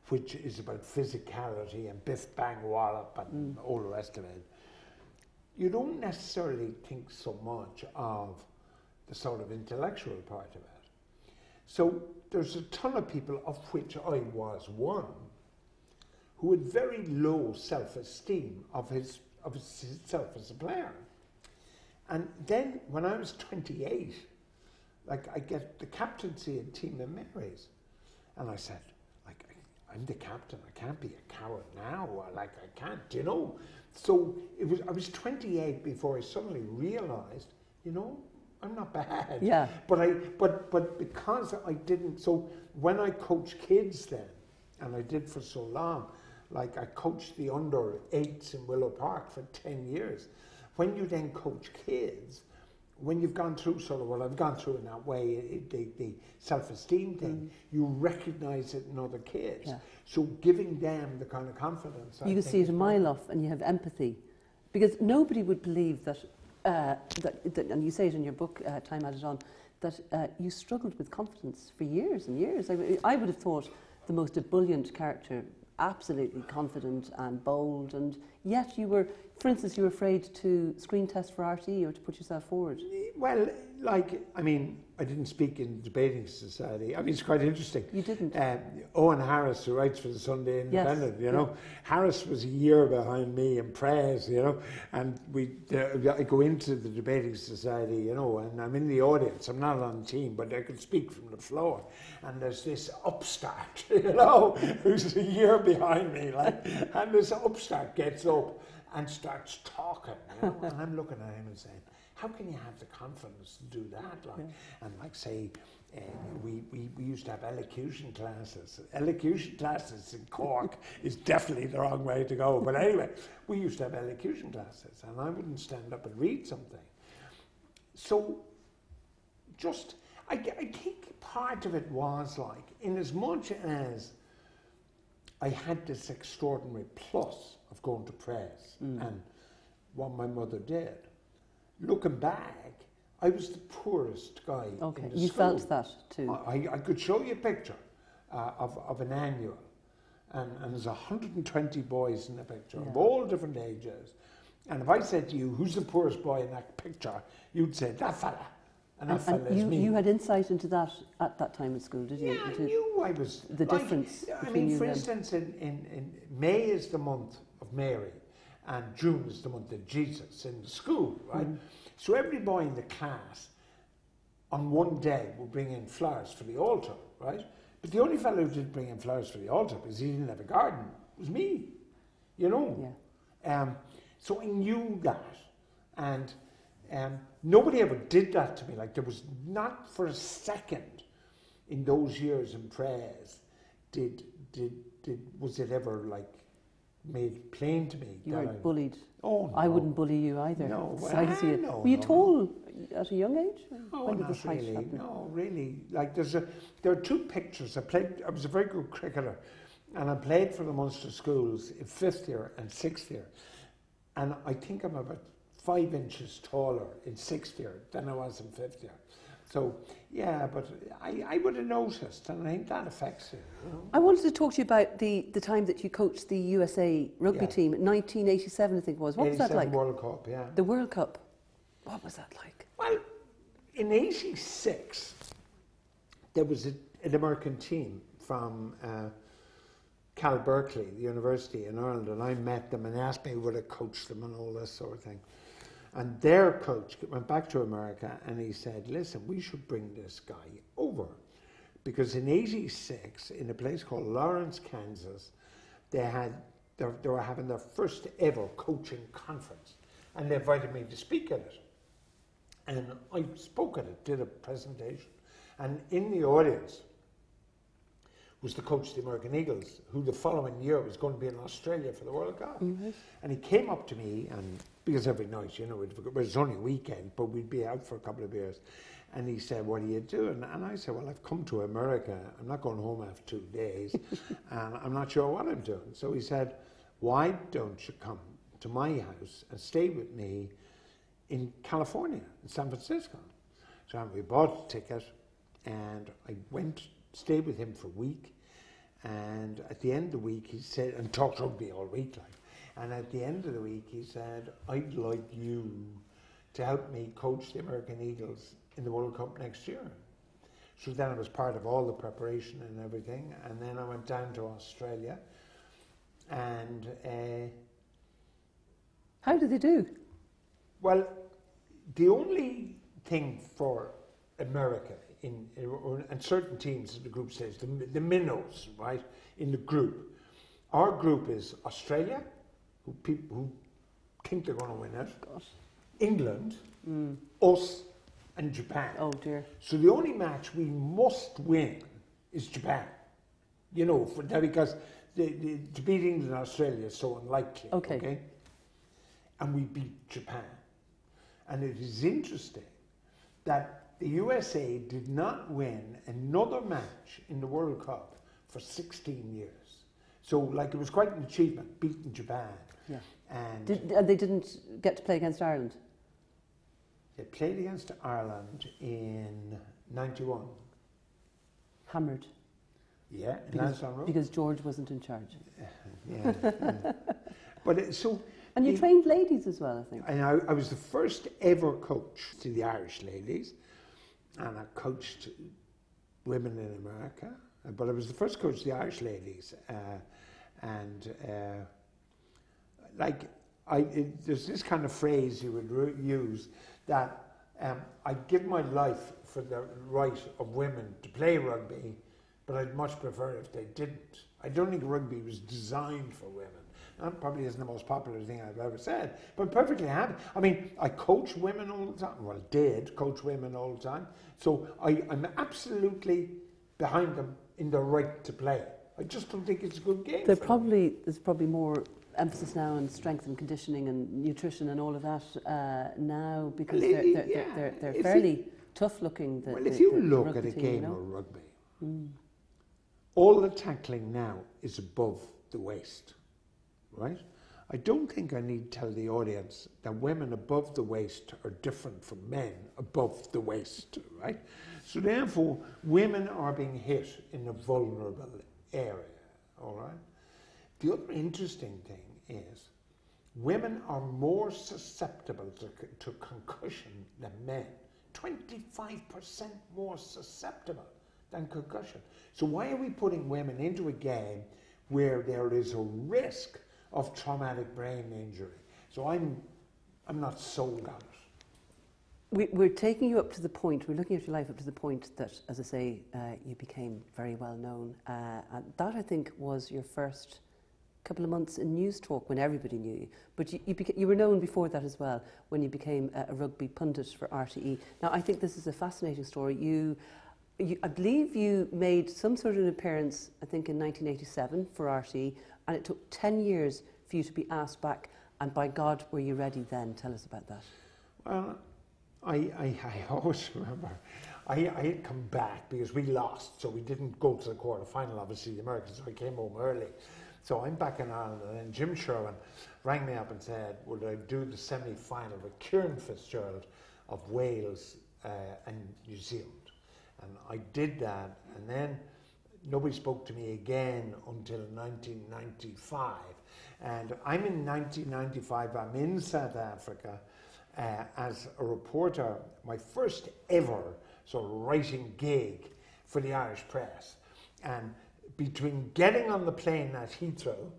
which is about physicality and biff, bang, wallop and all the rest of it, you don't necessarily think so much of the sort of intellectual part of it. So there's a ton of people, of which I was one, who had very low self-esteem of himself as a player. And then when I was 28, like, I get the captaincy in Team of Mary's. And I said, like, I'm the captain. I can't be a coward now. Like, I can't, you know. So I was 28 before I suddenly realised, you know, I'm not bad. Yeah. But because I didn't, so when I coached kids then, and I did for so long, like I coached the under 8s in Willow Park for 10 years. When you then coach kids, when you've gone through sort of what I've gone through in that way, the self-esteem thing, you recognise it in other kids. Yeah. So giving them the kind of confidence. You can see it a mile off, and you have empathy. Because nobody would believe that, and you say it in your book, Time Added On, that you struggled with confidence for years and years. I would have thought the most ebullient character, absolutely confident and bold, and yet you were, for instance, you were afraid to screen test for RTE or to put yourself forward. Well, like, I mean, I didn't speak in the debating society. I mean, it's quite interesting. You didn't? Owen Harris, who writes for the Sunday Independent, yes. you know, Harris was a year behind me in press, you know, and I go into the debating society, you know, and I'm in the audience. I'm not on the team, but I can speak from the floor. And there's this upstart, you know, who's a year behind me, like, and this upstart gets up and starts talking, you know, and I'm looking at him and saying, how can you have the confidence to do that? Like, and like say, we used to have elocution classes. Elocution classes in Cork is definitely the wrong way to go. But anyway, we used to have elocution classes, and I wouldn't stand up and read something. So, just I think part of it was like, in as much as I had this extraordinary plus of going to press and what my mother did. Looking back, I was the poorest guy in the school. You felt that too. I could show you a picture of an annual, and there's 120 boys in the picture of all different ages. And if I said to you, who's the poorest boy in that picture, you'd say, that fella. And that fella is me. You had insight into that at that time at school, did you? Yeah, I knew I was... The difference between you for and instance, in May is the month of Mary, and June is the month of Jesus in the school, right? So every boy in the class on one day would bring in flowers for the altar, right? But the only fellow who did bring in flowers for the altar because he didn't have a garden was me, you know? Yeah. So I knew that, and nobody ever did that to me. Like, there was not for a second in those years in prayers was it ever like made plain to me. You weren't bullied. Oh, no. I wouldn't bully you either. No, Were you tall at a young age? No, not really. No, really. Like, there are two pictures. I was a very good cricketer, and I played for the Munster schools in 5th year and 6th year. And I think I'm about 5 inches taller in 6th year than I was in 5th year. So, yeah, but I would have noticed, and I think that affects you. You know? I wanted to talk to you about the time that you coached the USA rugby team in 1987, I think it was. What was that like? World Cup, yeah. The World Cup. What was that like? Well, in '86, there was an American team from Cal Berkeley, the university in Ireland, and I met them and asked me would I coach them and all this sort of thing. And their coach went back to America and he said, listen, we should bring this guy over. Because in '86, in a place called Lawrence, Kansas, they were having their first ever coaching conference. And they invited me to speak at it. And I spoke at it, did a presentation. And in the audience was the coach of the American Eagles, who the following year was going to be in Australia for the World Cup. And he came up to me, and because every night, you know, it was only a weekend, but we'd be out for a couple of beers. And he said, what are you doing? And I said, well, I've come to America. I'm not going home after 2 days, and I'm not sure what I'm doing. So he said, why don't you come to my house and stay with me in California, in San Francisco? So we bought a ticket, and I went, stayed with him for a week, and at the end of the week he said, and talked rugby all week, like, and at the end of the week he said, I'd like you to help me coach the American Eagles in the World Cup next year. So then I was part of all the preparation and everything, and then I went down to Australia, and how did they do? Well, the only thing for America and certain teams in the group stage, the minnows, right, in the group. Our group is Australia, who think they're going to win it, Gosh. England, us, and Japan. Oh dear. So the only match we must win is Japan. You know, for that, because to beat England and Australia is so unlikely. Okay. And we beat Japan. And it is interesting that the USA did not win another match in the World Cup for 16 years. So, like, it was quite an achievement, beating Japan. Yeah. And they didn't get to play against Ireland? They played against Ireland in 91. Hammered. Yeah, because George wasn't in charge. Yeah. But and you trained ladies as well, I think. And I was the first ever coach to the Irish ladies, and I coached women in America. But I was the first coach to the Irish ladies, there's this kind of phrase you would use that I'd give my life for the right of women to play rugby, but I'd much prefer if they didn't. I don't think rugby was designed for women. That probably isn't the most popular thing I've ever said, but I'm perfectly happy. I mean, I coach women all the time. Well, did coach women all the time. So I'm absolutely behind them in the right to play. I just don't think it's a good game. There's probably more emphasis now on strength and conditioning and nutrition and all of that now, because they're fairly tough looking. Well, if you look at a game of rugby, all the tackling now is above the waist, right? I don't think I need to tell the audience that women above the waist are different from men above the waist, right? So therefore, women are being hit in a vulnerable area, all right? The other interesting thing is women are more susceptible to concussion than men. 25% more susceptible than concussion. So why are we putting women into a game where there is a risk of traumatic brain injury? So I'm not sold on it. We're taking you up to the point, we're looking at your life up to the point that, as I say, you became very well known. And that, I think, was your first couple of months in news talk when everybody knew you. But you were known before that as well, when you became a rugby pundit for RTE. Now, I think this is a fascinating story. I believe you made some sort of an appearance, I think in 1987 for RTE, and it took 10 years for you to be asked back, and by God, were you ready then? Tell us about that. Well, I always remember, I had come back because we lost, so we didn't go to the quarter-final, obviously, the Americans, so I came home early. So I'm back in Ireland, and then Jim Sherwin rang me up and said, would I do the semi-final with Kieran Fitzgerald of Wales and New Zealand? And I did that, and then nobody spoke to me again until 1995. And I'm in 1995, I'm in South Africa as a reporter, my first ever sort of writing gig for the Irish press. And between getting on the plane at Heathrow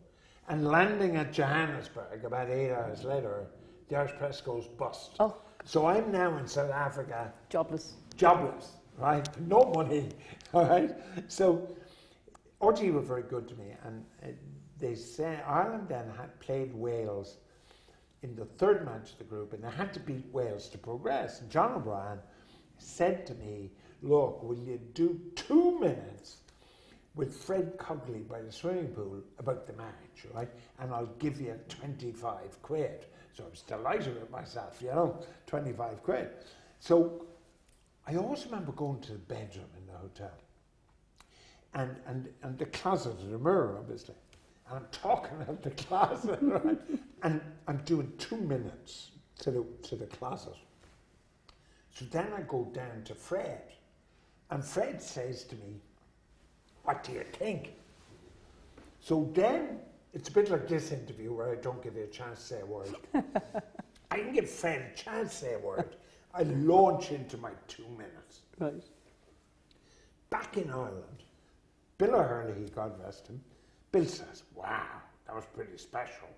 and landing at Johannesburg about 8 hours later, the Irish press goes bust. Oh. So I'm now in South Africa. Jobless. Right? No money, all right? So RTE were very good to me, and they said Ireland then had played Wales in the third match of the group, and they had to beat Wales to progress. And John O'Brien said to me, look, will you do 2 minutes with Fred Cogley by the swimming pool about the match, right? And I'll give you 25 quid. So I was delighted with myself, 25 quid. So I always remember going to the bedroom in the hotel and the closet and the mirror, obviously. And I'm talking about the closet, right? And I'm doing 2 minutes to the closet. So then I go down to Fred, and Fred says to me, what do you think? So then, it's a bit like this interview where I don't give you a chance to say a word. I didn't give Fred a chance to say a word. I launch into my 2 minutes. Right. Back in Ireland, Bill O'Hurley, God rest him, Bill says, wow, that was pretty special.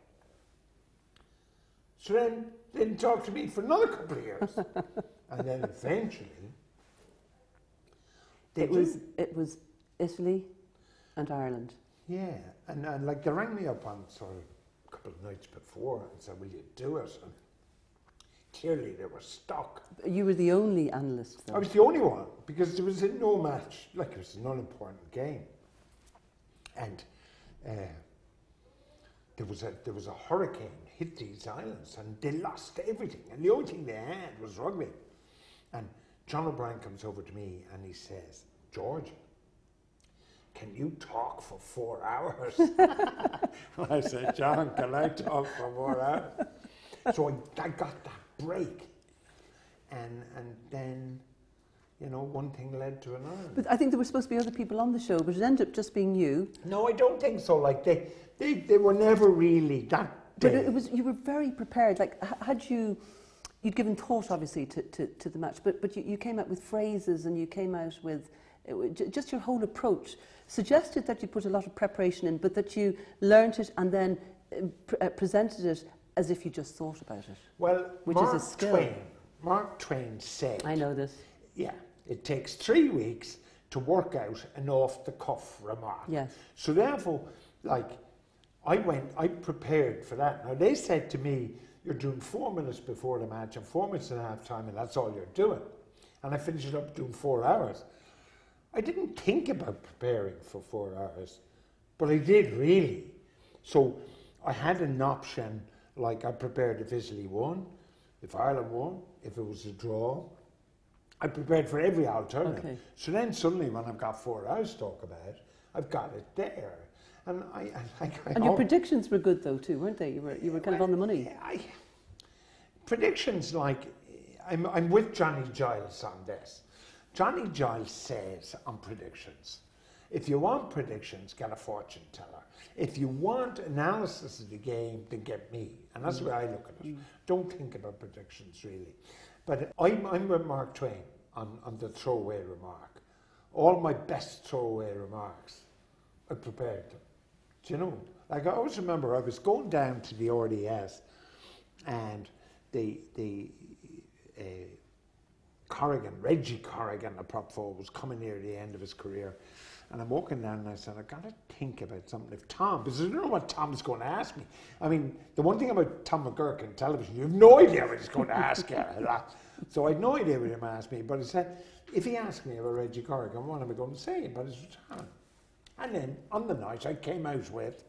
So then they didn't talk to me for another couple of years. And then eventually, It was Italy and Ireland. Yeah, and like they rang me up on sort of a couple of nights before and said, will you do it? And clearly they were stuck. You were the only analyst, though. I was the only one, because there was no match, like it was an unimportant game. And there was a hurricane hit these islands and they lost everything. And the only thing they had was rugby. And John O'Brien comes over to me and he says, George, can you talk for 4 hours? I said, John, can I talk for 4 hours? So I got that break. And then, you know, one thing led to another. But I think there were supposed to be other people on the show, but it ended up just being you. No, I don't think so. Like, they were never really that day. But it was, you were very prepared. Like, you'd given thought, obviously, to the match, but you came out with phrases and you came out with, just your whole approach suggested that you put a lot of preparation in, but that you learnt it and then presented it as if you just thought about it. Well, which is a skill. Mark Twain said, I know this. Yeah, it takes 3 weeks to work out an off-the-cuff remark. Yes. So therefore, like, I prepared for that. Now, they said to me, you're doing 4 minutes before the match and 4 minutes and a half time, and that's all you're doing. And I finished it up doing 4 hours. I didn't think about preparing for 4 hours, but I did really. So I had an option, like I prepared if Italy won, if Ireland won, if it was a draw. I prepared for every alternative. Okay. So then suddenly when I've got 4 hours to talk about, I've got it there. And your predictions were good though too, weren't they? You were kind of on the money. Predictions, like, I'm with Johnny Giles on this. Johnny Giles says on predictions, if you want predictions, get a fortune teller. If you want analysis of the game, then get me. And that's the way I look at it. Don't think about predictions, really. But I'm with Mark Twain on the throwaway remark. All my best throwaway remarks, I prepared them. Do you know? Like, I always remember I was going down to the RDS and Reggie Corrigan, the prop forward, was coming near the end of his career. And I'm walking down and I said, I've got to think about something. If Tom, because I don't know what Tom's going to ask me. I mean, the one thing about Tom McGurk in television, you have no idea what he's going to ask you. So I had no idea what he was going to ask me. But he said, if he asked me about Reggie Corrigan, what am I going to say about his return? And then on the night I came out with,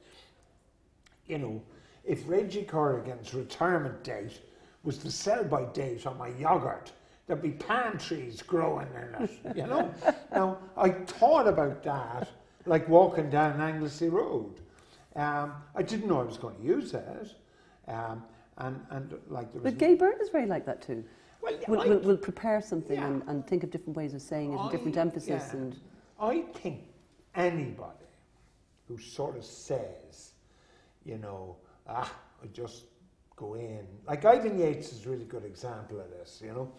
you know, if Reggie Corrigan's retirement date was the sell-by date on my yoghurt, there'd be palm trees growing in it, you know? Now, I thought about that, like walking down Anglesey Road. I didn't know I was going to use that. And like there was... But Gay Byrne is very like that too. Well, we'll prepare something and think of different ways of saying it and different emphasis. Yeah. And I think anybody who sort of says, you know, I just go in. Like Ivan Yates is a really good example of this, you know,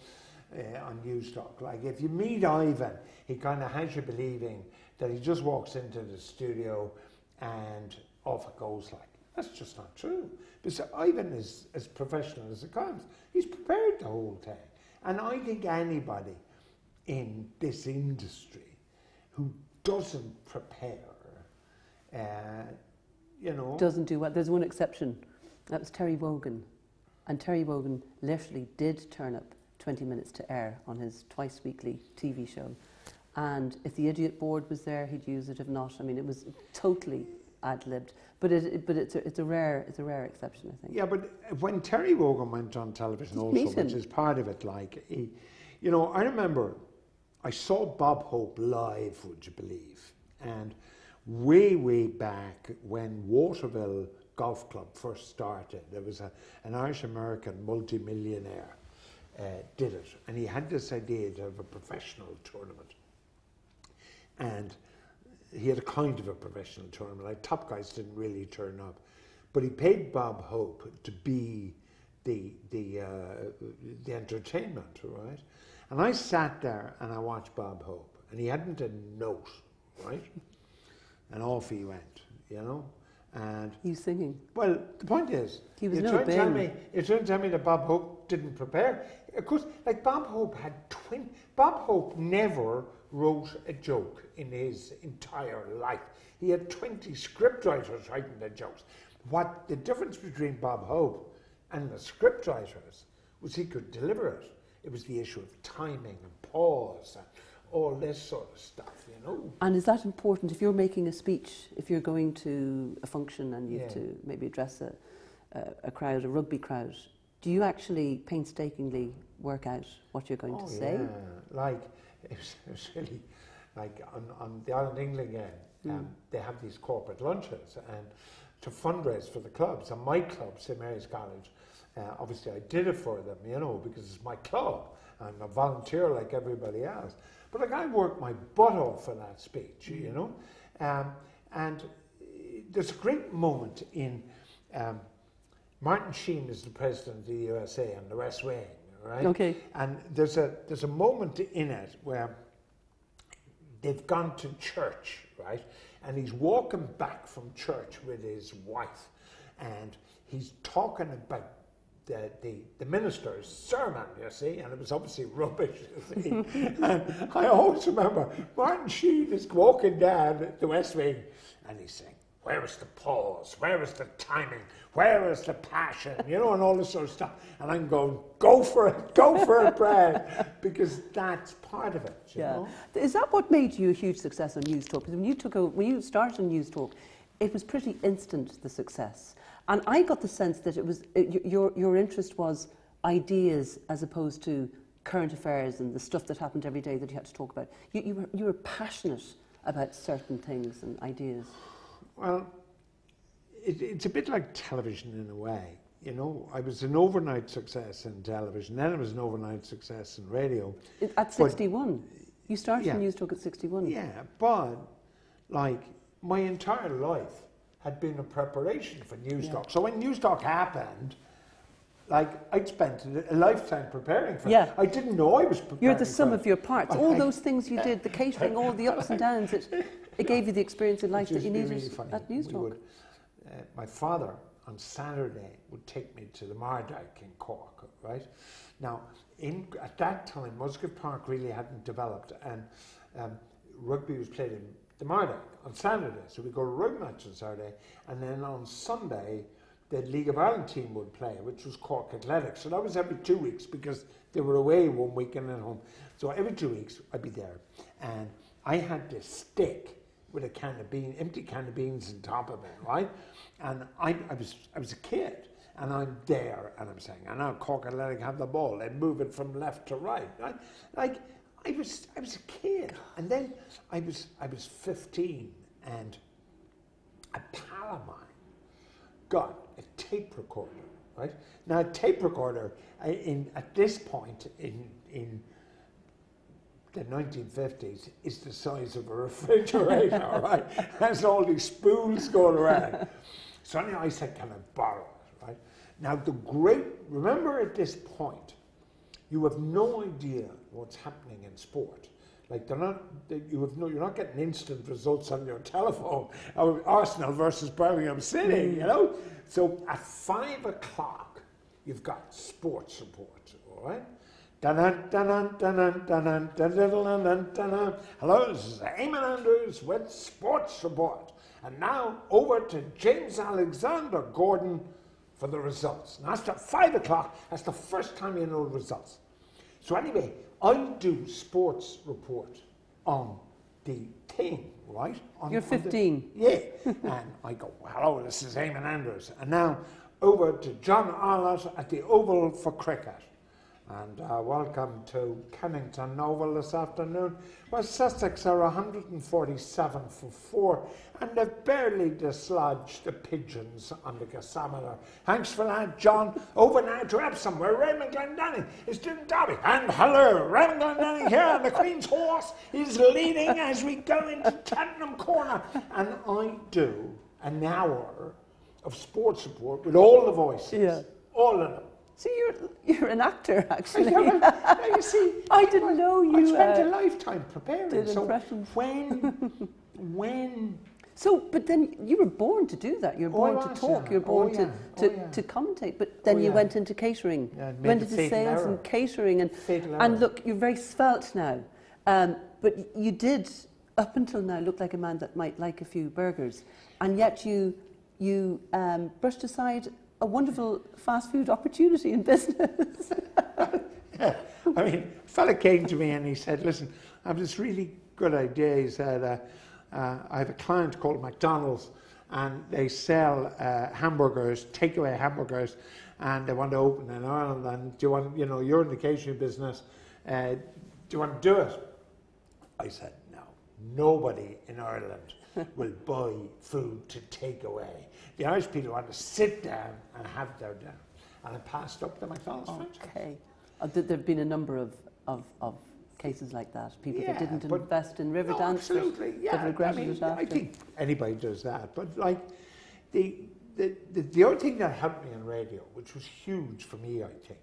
on News Talk. Like if you meet Ivan, he kind of has you believing that he just walks into the studio and off it goes like. That's just not true. Because Ivan is as professional as it comes. He's prepared the whole thing. And I think anybody in this industry who doesn't prepare, you know... Doesn't do what? There's one exception. That was Terry Wogan. And Terry Wogan literally did turn up 20 minutes to air on his twice-weekly TV show. And if the idiot board was there, he'd use it. If not, I mean, it was totally ad-libbed. But it's a rare exception, I think. Yeah, but when Terry Wogan went on television also, which is part of it, like, he, you know, I remember I saw Bob Hope live, would you believe? And way back when Waterville Golf Club first started, there was an Irish-American multi-millionaire did it. And he had this idea to have a professional tournament. And he had a kind of a professional tournament. Like top guys didn't really turn up, but he paid Bob Hope to be the entertainment, right? And I sat there and I watched Bob Hope, and he hadn't a note, right? And off he went, you know. And he was singing. Well, the point is, he was you're trying to tell me that Bob Hope didn't prepare. Of course, like Bob Hope had Bob Hope never wrote a joke in his entire life. He had 20 scriptwriters writing the jokes. What the difference between Bob Hope and the scriptwriters was he could deliver it. It was the issue of timing and pause and all this sort of stuff, you know. And is that important if you're making a speech, if you're going to a function and you have to maybe address a crowd, a rugby crowd, do you actually painstakingly work out what you're going to say? Yeah, like, it was really, like on the Ireland England game, they have these corporate lunches and to fundraise for the clubs. And my club, St Mary's College, obviously I did it for them, you know, because it's my club. I'm a volunteer like everybody else. But like I worked my butt off for that speech, you know. And there's a great moment in, Martin Sheen is the president of the USA and the West Wing, right? Okay. And there's a moment in it where they've gone to church, right? And he's walking back from church with his wife, and he's talking about the minister's sermon, you see, and it was obviously rubbish, you see. And I always remember Martin Sheen is walking down the West Wing, and he's saying, where is the pause? Where is the timing? Where is the passion? You know, and all this sort of stuff. And I'm going, go for it, Brad, because that's part of it, you know? Is that what made you a huge success on News Talk? Because when you started on News Talk, it was pretty instant, the success. And I got the sense that it was your interest was ideas as opposed to current affairs and the stuff that happened every day that you had to talk about. You were passionate about certain things and ideas. Well, it's a bit like television in a way. You know, I was an overnight success in television, then I was an overnight success in radio. At 61? You started News Talk at 61? Yeah, but like my entire life had been a preparation for News Talk. So when News Talk happened, like I'd spent a lifetime preparing for it. I didn't know I was preparing. You're the sum of your parts. All those things you did, the catering, all the ups and downs, it gave you the experience in life that you needed really at News Talk. My father on Saturday would take me to the Mardyke in Cork, right? Now, at that time, Musgrave Park really hadn't developed, and rugby was played in the Mardyke on Saturday. So we'd go to rugby match on Saturday, and then on Sunday, the League of Ireland team would play, which was Cork Athletics. So that was every 2 weeks because they were away 1 weekend at home. So every 2 weeks, I'd be there. And I had this stick with a can of beans, empty can of beans on top of it, right? And I was a kid, and I'm there, and I'm saying, and now Cork Athletic have the ball, and move it from left to right, right? Like, I was a kid, and then I was 15, and a pal of mine got a tape recorder, right? Now, a tape recorder, at this point in the 1950s, is the size of a refrigerator, right? Has all these spools going around. So anyway, I said, can I borrow it, right? Now, remember at this point, you have no idea what's happening in sport. Like you're not getting instant results on your telephone. Arsenal versus Birmingham City, you know. So at 5 o'clock, you've got sports report, all right. Hello, this is Eamon Andrews with sports report, and now over to James Alexander Gordon for the results. Now that's at 5 o'clock. That's the first time you know the results. So anyway, I do sports report on the thing, right? You're 15. And I go, hello, this is Eamon Andrews. And now over to John Arlott at the Oval for cricket. And welcome to Kennington Oval this afternoon, where Sussex are 147 for 4, and they've barely dislodged the pigeons on the gasometer. Thanks for that, John. Over now to Epsom, where Raymond Glendenning is doing derby. And hello, Raymond Glendenning here, and the Queen's Horse is leading as we go into Tottenham Corner. And I do an hour of sports report with all the voices, all of them. So you're an actor, actually. You see, I didn't know you. I spent a lifetime preparing. Did so impressions. when. So, but then you were born to do that. You're born to talk. You're born to commentate. But then you went into catering. Yeah, went into sales and catering, and look, you're very svelte now. But you did, up until now, look like a man that might like a few burgers, and yet you brushed aside a wonderful fast food opportunity in business. Yeah. I mean, a fella came to me and he said, listen, I have this really good idea. He said, I have a client called McDonald's and they sell hamburgers, takeaway hamburgers, and they want to open in Ireland. And do you want, you know, you're in the catering business, do you want to do it? I said, no, nobody in Ireland will buy food to take away. The Irish people want to sit down and have their dinner. And I passed up the McDonald's franchise. Okay. There have been a number of cases like that. People that didn't invest in Riverdance. No, absolutely, that regretted it after. I think anybody does that. But like the other thing that helped me in radio, which was huge for me, I think,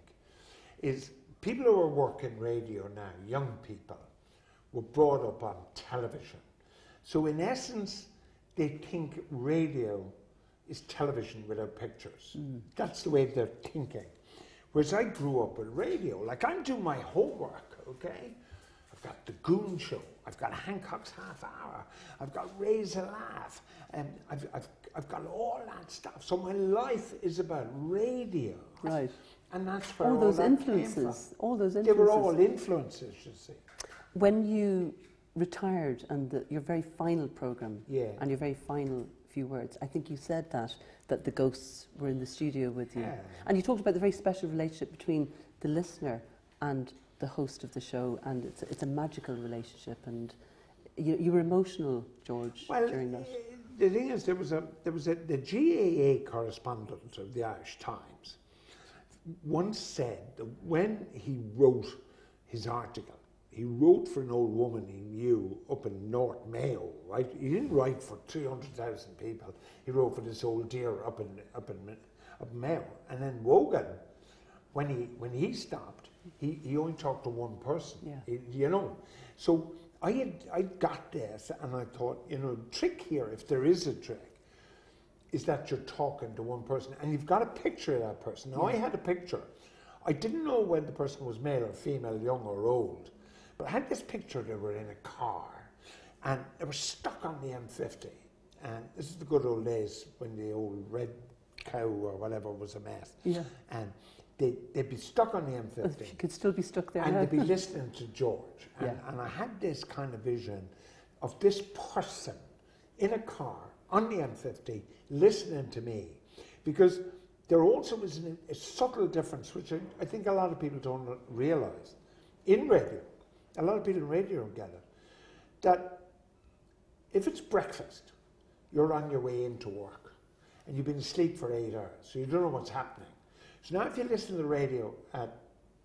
is people who are working radio now, young people, were brought up on television. So in essence, they think radio is television without pictures. That's the way they're thinking. Whereas I grew up with radio. Like, I'm doing my homework, okay? I've got the Goon Show. I've got Hancock's Half Hour. I've got Raise a Laugh. And I've got all that stuff. So my life is about radio. Right. And that's where all those that influences. came from. All those influences. They were all influences, you see. When you retired and your very final programme and your very final few words, I think you said that the ghosts were in the studio with you. Yeah. And you talked about the very special relationship between the listener and the host of the show, and it's a magical relationship, and you were emotional, George, during that. The thing is, there was the GAA correspondent of the Irish Times once said that when he wrote his article, he wrote for an old woman he knew up in North Mayo, right? He didn't write for 300,000 people. He wrote for this old dear up in Mayo. And then Wogan, when he stopped, he only talked to one person. Yeah. You know, so I got this, and I thought, you know, the trick here, if there is a trick, is that you're talking to one person, and you've got a picture of that person. Now, I had a picture. I didn't know when the person was male or female, young or old. But I had this picture, they were in a car, and they were stuck on the M50. And this is the good old days when the old red cow or whatever was a mess. Yeah. And they'd be stuck on the M50. You could still be stuck there. And they'd be listening to George. And I had this kind of vision of this person in a car on the M50 listening to me. Because there also is a subtle difference, which I think a lot of people don't realise, in radio. A lot of people in radio don't get it. That if it's breakfast, you're on your way into work and you've been asleep for 8 hours, so you don't know what's happening. So now if you listen to the radio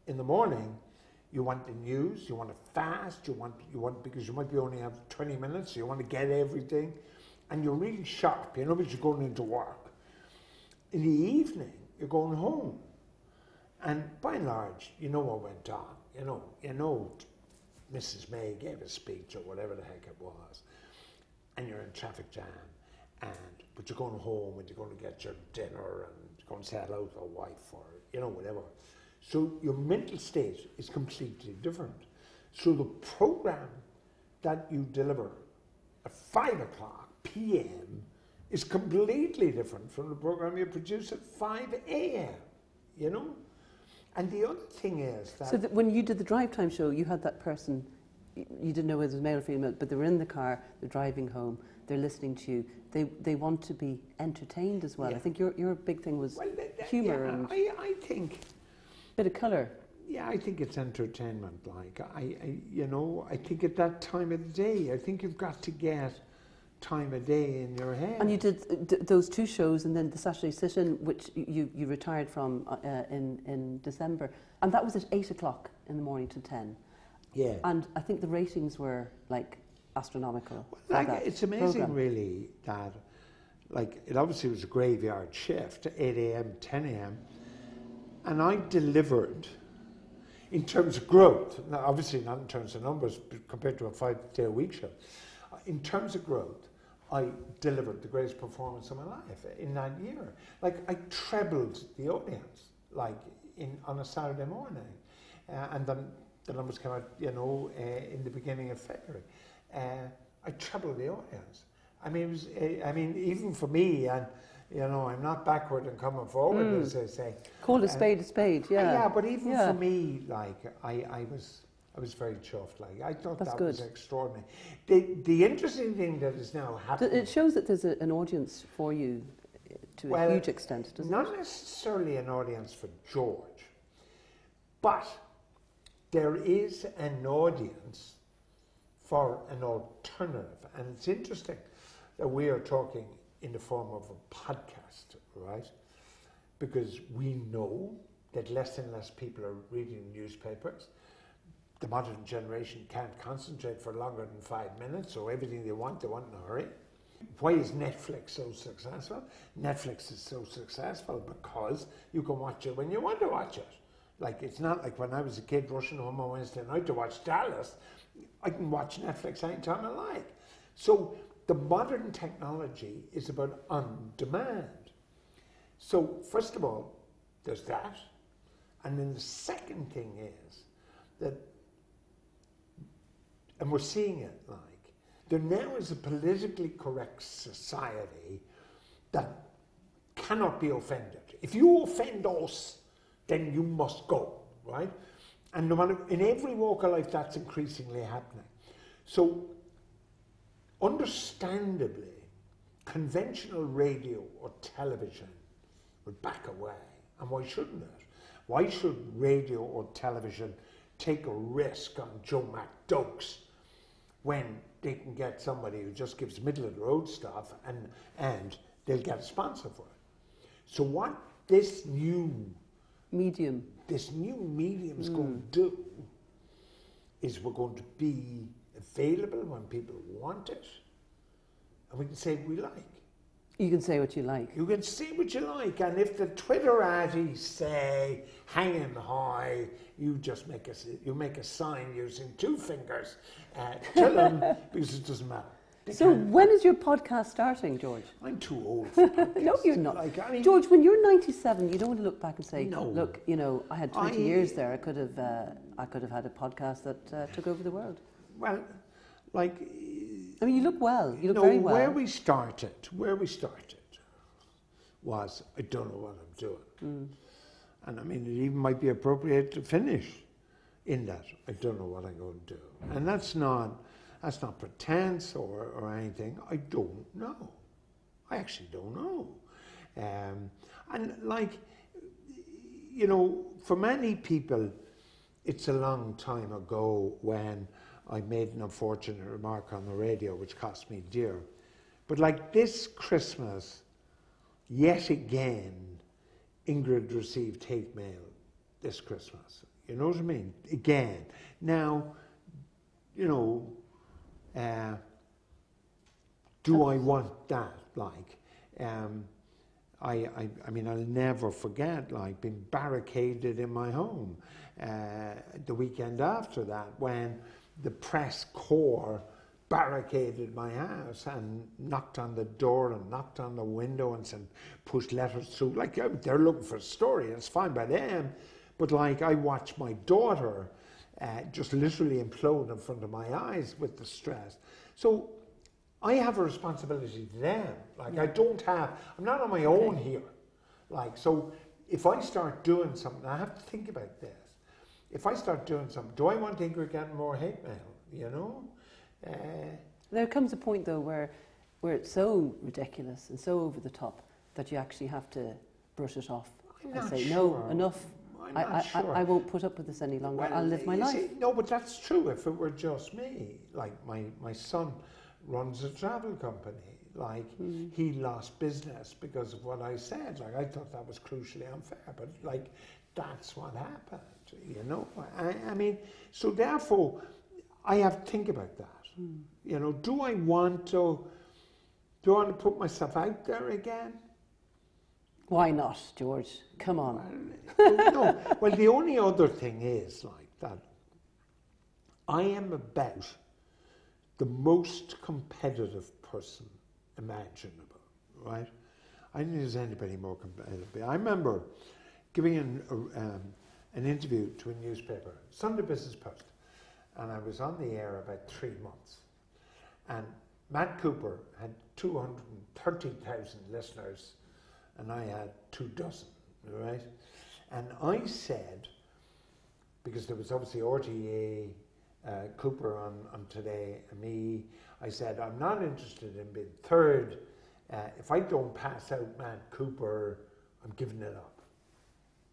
in the morning, you want the news, you want it fast, you want because you might be only have 20 minutes, so you want to get everything, and you're really sharp, you know, because you're going into work. In the evening, you're going home. And by and large, you know what went on. You know Mrs. May gave a speech or whatever the heck it was, and you're in traffic jam, but you're going home and you're going to get your dinner and you're going to say hello to a wife or, you know, whatever. So your mental state is completely different. So the program that you deliver at 5 o'clock p.m. is completely different from the program you produce at 5 a.m., you know? And the other thing is that... So that when you did the drive time show, you had that person, you didn't know whether it was male or female, but they were in the car, they're driving home, they're listening to you, they want to be entertained as well. Yeah. I think your big thing was humour and... I think... Bit of colour. Yeah, I think it's entertainment, like, I think at that time of the day, I think you've got to get time of day in your head. And you did those two shows, and then the Saturday sit-in, which you retired from in December, and that was at 8 o'clock in the morning to 10. Yeah. And I think the ratings were like astronomical. Well, like, it's amazing, really, that like it obviously was a graveyard shift, 8 a.m., 10 a.m., and I delivered in terms of growth. Now, obviously not in terms of numbers compared to a 5-day-a-week show. In terms of growth, I delivered the greatest performance of my life in that year. Like, I trebled the audience, like, on a Saturday morning. And then the numbers came out, you know, in the beginning of February, I trebled the audience. I mean, it was, I mean, even for me, and you know, I'm not backward and coming forward, as they say. Call a spade, yeah. Yeah, but even for me, like, I was very chuffed. Like, I thought that was extraordinary. The interesting thing that is now happening... It shows that there's an audience for you to a huge extent, doesn't it? Not necessarily an audience for George, but there is an audience for an alternative. And it's interesting that we are talking in the form of a podcast, right? Because we know that less and less people are reading newspapers. The modern generation can't concentrate for longer than 5 minutes, so everything they want in a hurry. Why is Netflix so successful? Netflix is so successful because you can watch it when you want to watch it. Like, it's not like when I was a kid rushing home on Wednesday night to watch Dallas. I can watch Netflix anytime I like. So the modern technology is about on demand. So first of all, there's that. And then the second thing is that, and we're seeing it like, there now is a politically correct society that cannot be offended. If you offend us, then you must go, right? And no matter, in every walk of life, that's increasingly happening. So, understandably, conventional radio or television would back away. And why shouldn't it? Why should radio or television take a risk on Joe McDokes when they can get somebody who just gives middle of the road stuff and they'll get a sponsor for it? So what this new medium is going to do is we're going to be available when people want it, and we can say what we like. You can say what you like. You can say what you like, and if the Twitterati say hanging high, you just make a sign using 2 fingers. Tell them, because it doesn't matter. So when is your podcast starting, George? I'm too old for podcasts. No, you're not. Like, I mean, George, when you're 97, you don't want to look back and say, no. Look, you know, I had 20 years there. I could have had a podcast that took over the world. Well, like... I mean, you look well. You look very well. Where we started was, I don't know what I'm doing. And I mean, it even might be appropriate to finish in that. I don't know what I'm going to do. And that's not pretense or anything. I don't know. I actually don't know. And like, you know, for many people, it's a long time ago when I made an unfortunate remark on the radio, which cost me dear. But like this Christmas, yet again, Ingrid received hate mail this Christmas. You know what I mean? Again. Now, you know, do I want that? Like, I mean, I'll never forget, like, being barricaded in my home the weekend after that, when the press corps barricaded my house and knocked on the door and knocked on the window and sent pushed letters through. Like, they're looking for a story, and it's fine by them. But like, I watched my daughter just literally implode in front of my eyes with the stress. So I have a responsibility to them. Like, I'm not on my own here. Like, so if I start doing something, I have to think about this. If I start doing something, do I want Ingrid getting more hate mail, you know? There comes a point, though, where it's so ridiculous and so over the top that you actually have to brush it off and say, no, enough. I won't put up with this any longer. Well, I'll live my life. See, no, but that's true if it were just me. Like, my son runs a travel company. Like, he lost business because of what I said. Like, I thought that was crucially unfair, but like, that's what happened, you know? I mean, so therefore, I have to think about that. You know, do I want to put myself out there again? Why not, George? Come on. No. Well, the only other thing is like that I am about the most competitive person imaginable, right? I don't think there's anybody more competitive. I remember giving an interview to a newspaper, Sunday Business Post, and I was on the air about 3 months. And Matt Cooper had 230,000 listeners, and I had 24, right? And I said, because there was obviously RTA, Cooper on Today, and me, I said, I'm not interested in being third. If I don't pass out Matt Cooper, I'm giving it up.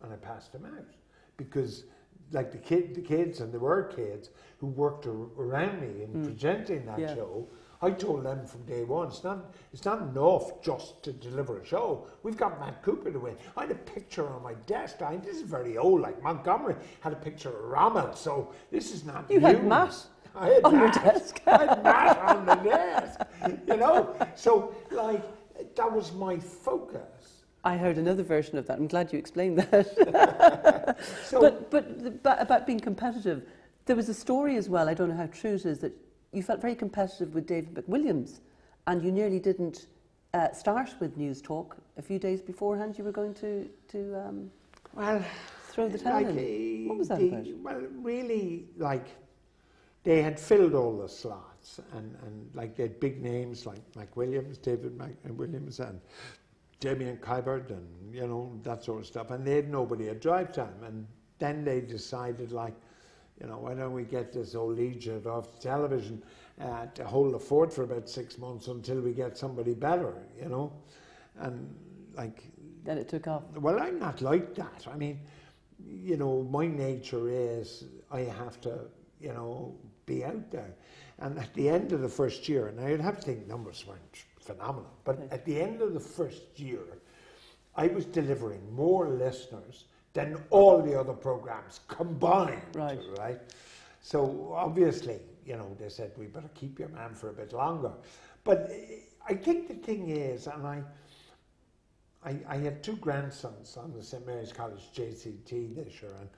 And I passed him out. Because like the kids, and there were kids who worked around me in presenting that show, I told them from day one, it's not enough just to deliver a show. We've got Matt Cooper to win. I had a picture on my desk. This is very old, like Montgomery had a picture of Rommel, so this is not You had Matt on your desk. I had Matt on the desk, you know? So, like, that was my focus. I heard another version of that. I'm glad you explained that. but about being competitive, there was a story as well, I don't know how true it is, that you felt very competitive with David McWilliams, and you nearly didn't start with News Talk. A few days beforehand, you were going to throw the towel in. What was that about? Well, really, like, they had filled all the slots, and like, they had big names like McWilliams, David McWilliams, and Damien Kybert, and, you know, that sort of stuff, and they had nobody at drive time. And then they decided, like, you know, why don't we get this old Egypt off television to hold the fort for about 6 months until we get somebody better, you know? And, like... Then it took off. Well, I'm not like that. I mean, you know, my nature is I have to, you know, be out there. And at the end of the first year, and I'd have to think numbers weren't phenomenal, but at the end of the first year, I was delivering more listeners than all the other programs combined, right? So obviously, you know, they said, we better keep your man for a bit longer. But I think the thing is, and I had 2 grandsons on the St. Mary's College JCT this year, and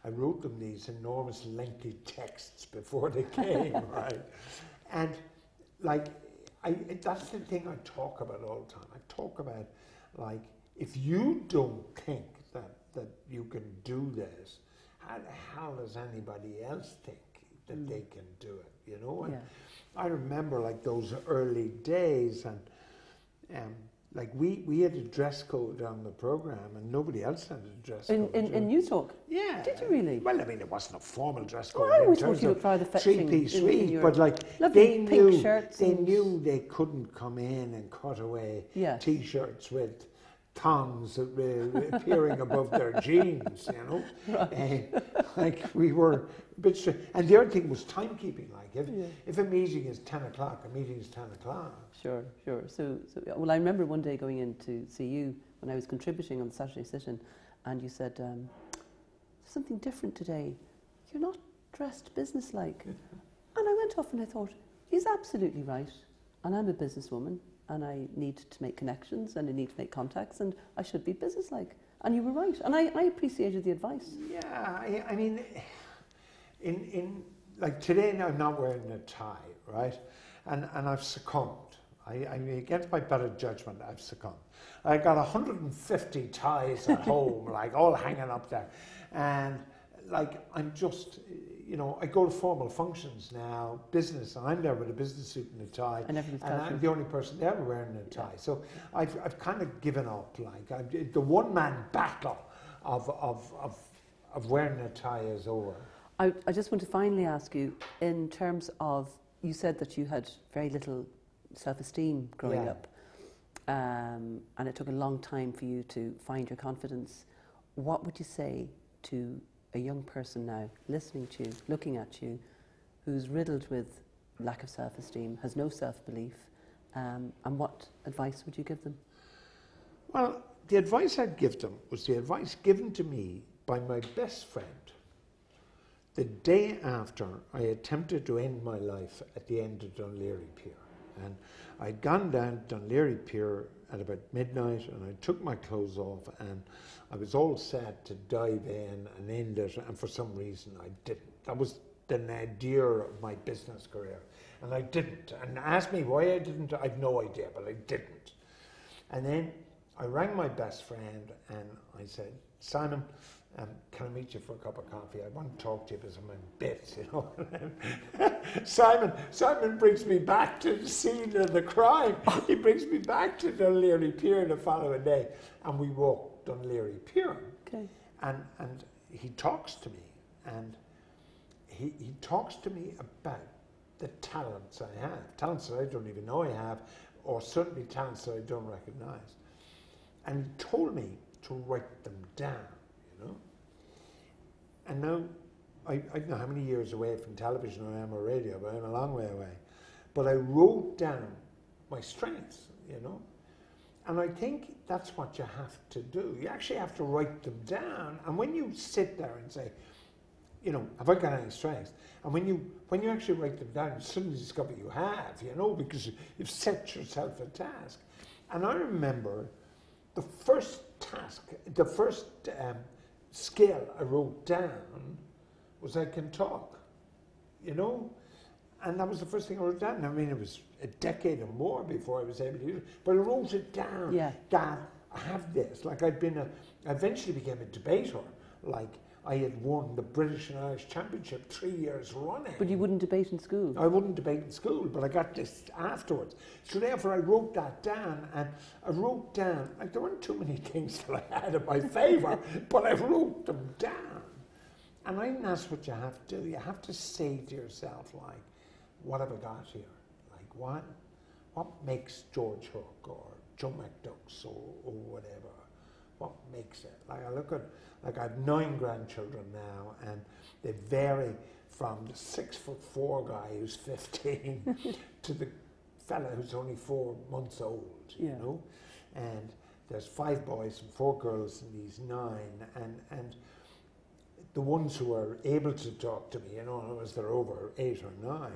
I wrote them these enormous lengthy texts before they came, right? And like, that's the thing I talk about all the time. I talk about, like, if you don't think that you can do this, how the hell does anybody else think that they can do it, you know? And I remember, like, those early days, and like, we had a dress code on the program, and nobody else had a dress code. In News Talk? Yeah. Did you really? Well, I mean, it wasn't a formal dress code. Well, I always thought you looked rather fetching. Three-piece suite, but like, they knew they couldn't come in and cut away T-shirts with thongs appearing above their jeans, you know. Right. Like, we were a bit strange. And the other thing was timekeeping. Like, if a meeting is 10 o'clock, a meeting is 10 o'clock. Sure. So, well, I remember one day going in to see you when I was contributing on the Saturday sit-in, and you said, there's something different today. You're not dressed businesslike. And I went off and I thought, he's absolutely right. And I'm a businesswoman, and I need to make connections, and I need to make contacts, and I should be businesslike. And you were right. And I appreciated the advice. Yeah, I mean, in like, today now I'm not wearing a tie, right? And I've succumbed. I mean, against my better judgment, I've succumbed. I got 150 ties at home, like, all hanging up there. And, like, I'm just, you know, I go to formal functions now, business, and I'm there with a business suit and a tie. And I'm the only person there wearing a tie. So I've kind of given up. Like, the one-man battle of wearing a tie is over. I just want to finally ask you, in terms of, you said that you had very little self-esteem growing up, and it took a long time for you to find your confidence. What would you say to a young person now, listening to you, looking at you, who's riddled with lack of self-esteem, has no self-belief, and what advice would you give them? Well, the advice I'd give them was the advice given to me by my best friend the day after I attempted to end my life at the end of Dunleary Pier. And I'd gone down Dunleary Pier at about midnight, and I took my clothes off, and I was all set to dive in and end it, and for some reason I didn't. That was the nadir of my business career, and I didn't. And ask me why I didn't, I've no idea, but I didn't. And then I rang my best friend, and I said, Simon, can I meet you for a cup of coffee? I want to talk to you because I'm in bits, you know. Simon brings me back to the scene of the crime. He brings me back to Dún Laoghaire Pier the following day, and we walk Dún Laoghaire Pier. Okay. And he talks to me, and he talks to me about the talents I have, talents that I don't even know I have, or certainly talents that I don't recognize. And he told me to write them down, you know. And now, I don't know how many years away from television I am or radio, but I'm a long way away. But I wrote down my strengths, you know. And I think that's what you have to do. You actually have to write them down. And when you sit there and say, you know, have I got any strengths? And when you actually write them down, you suddenly discover you have, you know, because you've set yourself a task. And I remember the first task, the first skill I wrote down was I can talk, you know? And that was the first thing I wrote down. I mean, it was a decade or more before I was able to use it, but I wrote it down. Yeah. That I have this. Like I eventually became a debater. Like I had won the British and Irish Championship 3 years running. But you wouldn't debate in school? I wouldn't debate in school, but I got this afterwards. So therefore I wrote that down, and I wrote down, like there weren't too many things that I had in my favour, but I wrote them down. And I think that's what you have to do. You have to say to yourself, like, what have I got here? Like what makes George Hook or Joe McDucks or whatever? What makes it? Like I look at, like I have 9 grandchildren now, and they vary from the 6'4" guy who's 15 to the fella who's only 4 months old, you know? And there's 5 boys and 4 girls, and he's 9, and the ones who are able to talk to me, you know, as they're over 8 or 9,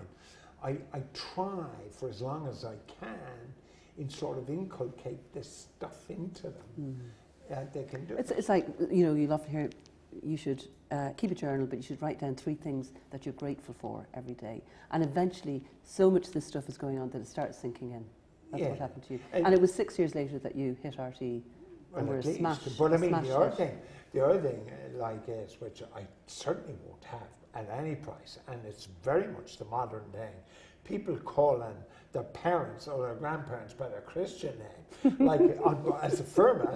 I try for as long as I can in sort of inculcate this stuff into them. They can do it. It's like, you know, you love to hear, you should keep a journal, but you should write down 3 things that you're grateful for every day. And eventually, so much of this stuff is going on that it starts sinking in. That's what happened to you. And it was 6 years later that you hit RT and were a smash. But I mean, the other thing, like is, which I certainly won't have at any price, and it's very much the modern thing, people calling their parents or their grandparents by their Christian name. Like, as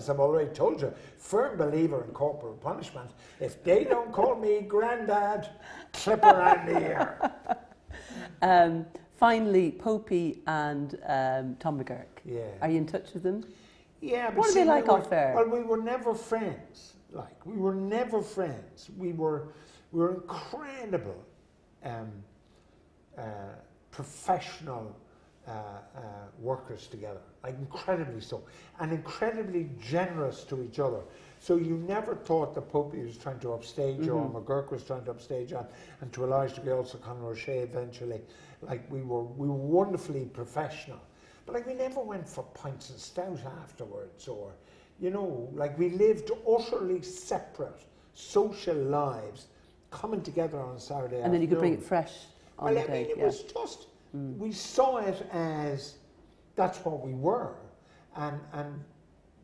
I've already told you, firm believer in corporal punishment. If they don't call me granddad, clip around the ear. Finally, Popey and Tom McGurk. Yeah. Are you in touch with them? Yeah. But what are they like off there? Well, we were never friends. Like, we were never friends. We were incredible professional workers together, like incredibly so, and incredibly generous to each other. So you never thought that Popey was trying to upstage you, or McGurk was trying to upstage you, and to a large degree also Conor O'Shea eventually. Like we were wonderfully professional, but like we never went for pints and stout afterwards, or, you know, like we lived utterly separate social lives, coming together on a Saturday afternoon. And then you could bring it fresh on the day. I mean, it was just, we saw it as that's what we were, and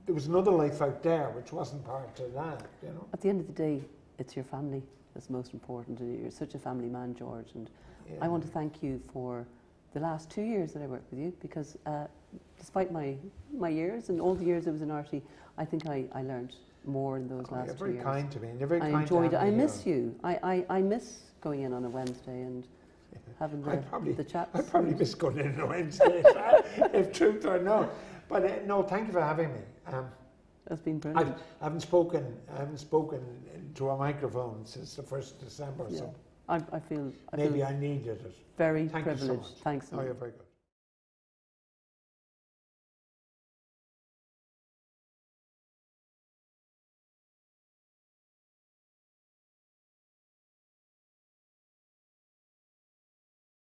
there was another life out there which wasn't part of that, you know. At the end of the day, it's your family that's most important, and you're such a family man, George, and I want to thank you for the last 2 years that I worked with you, because despite my years and all the years I was in RT, I think I learned more in those last 2 years. You're very kind to me, and you're very kind I enjoyed it. I miss here. you. I miss going in on a Wednesday and having the chats. I probably miss going in on a Wednesday, if truth or no. But no, thank you for having me. That's been brilliant. I haven't spoken to a microphone since the 1st of December, so I feel maybe I needed it. Very Thank you privileged. so much. Thanks so much. Oh, you're very good.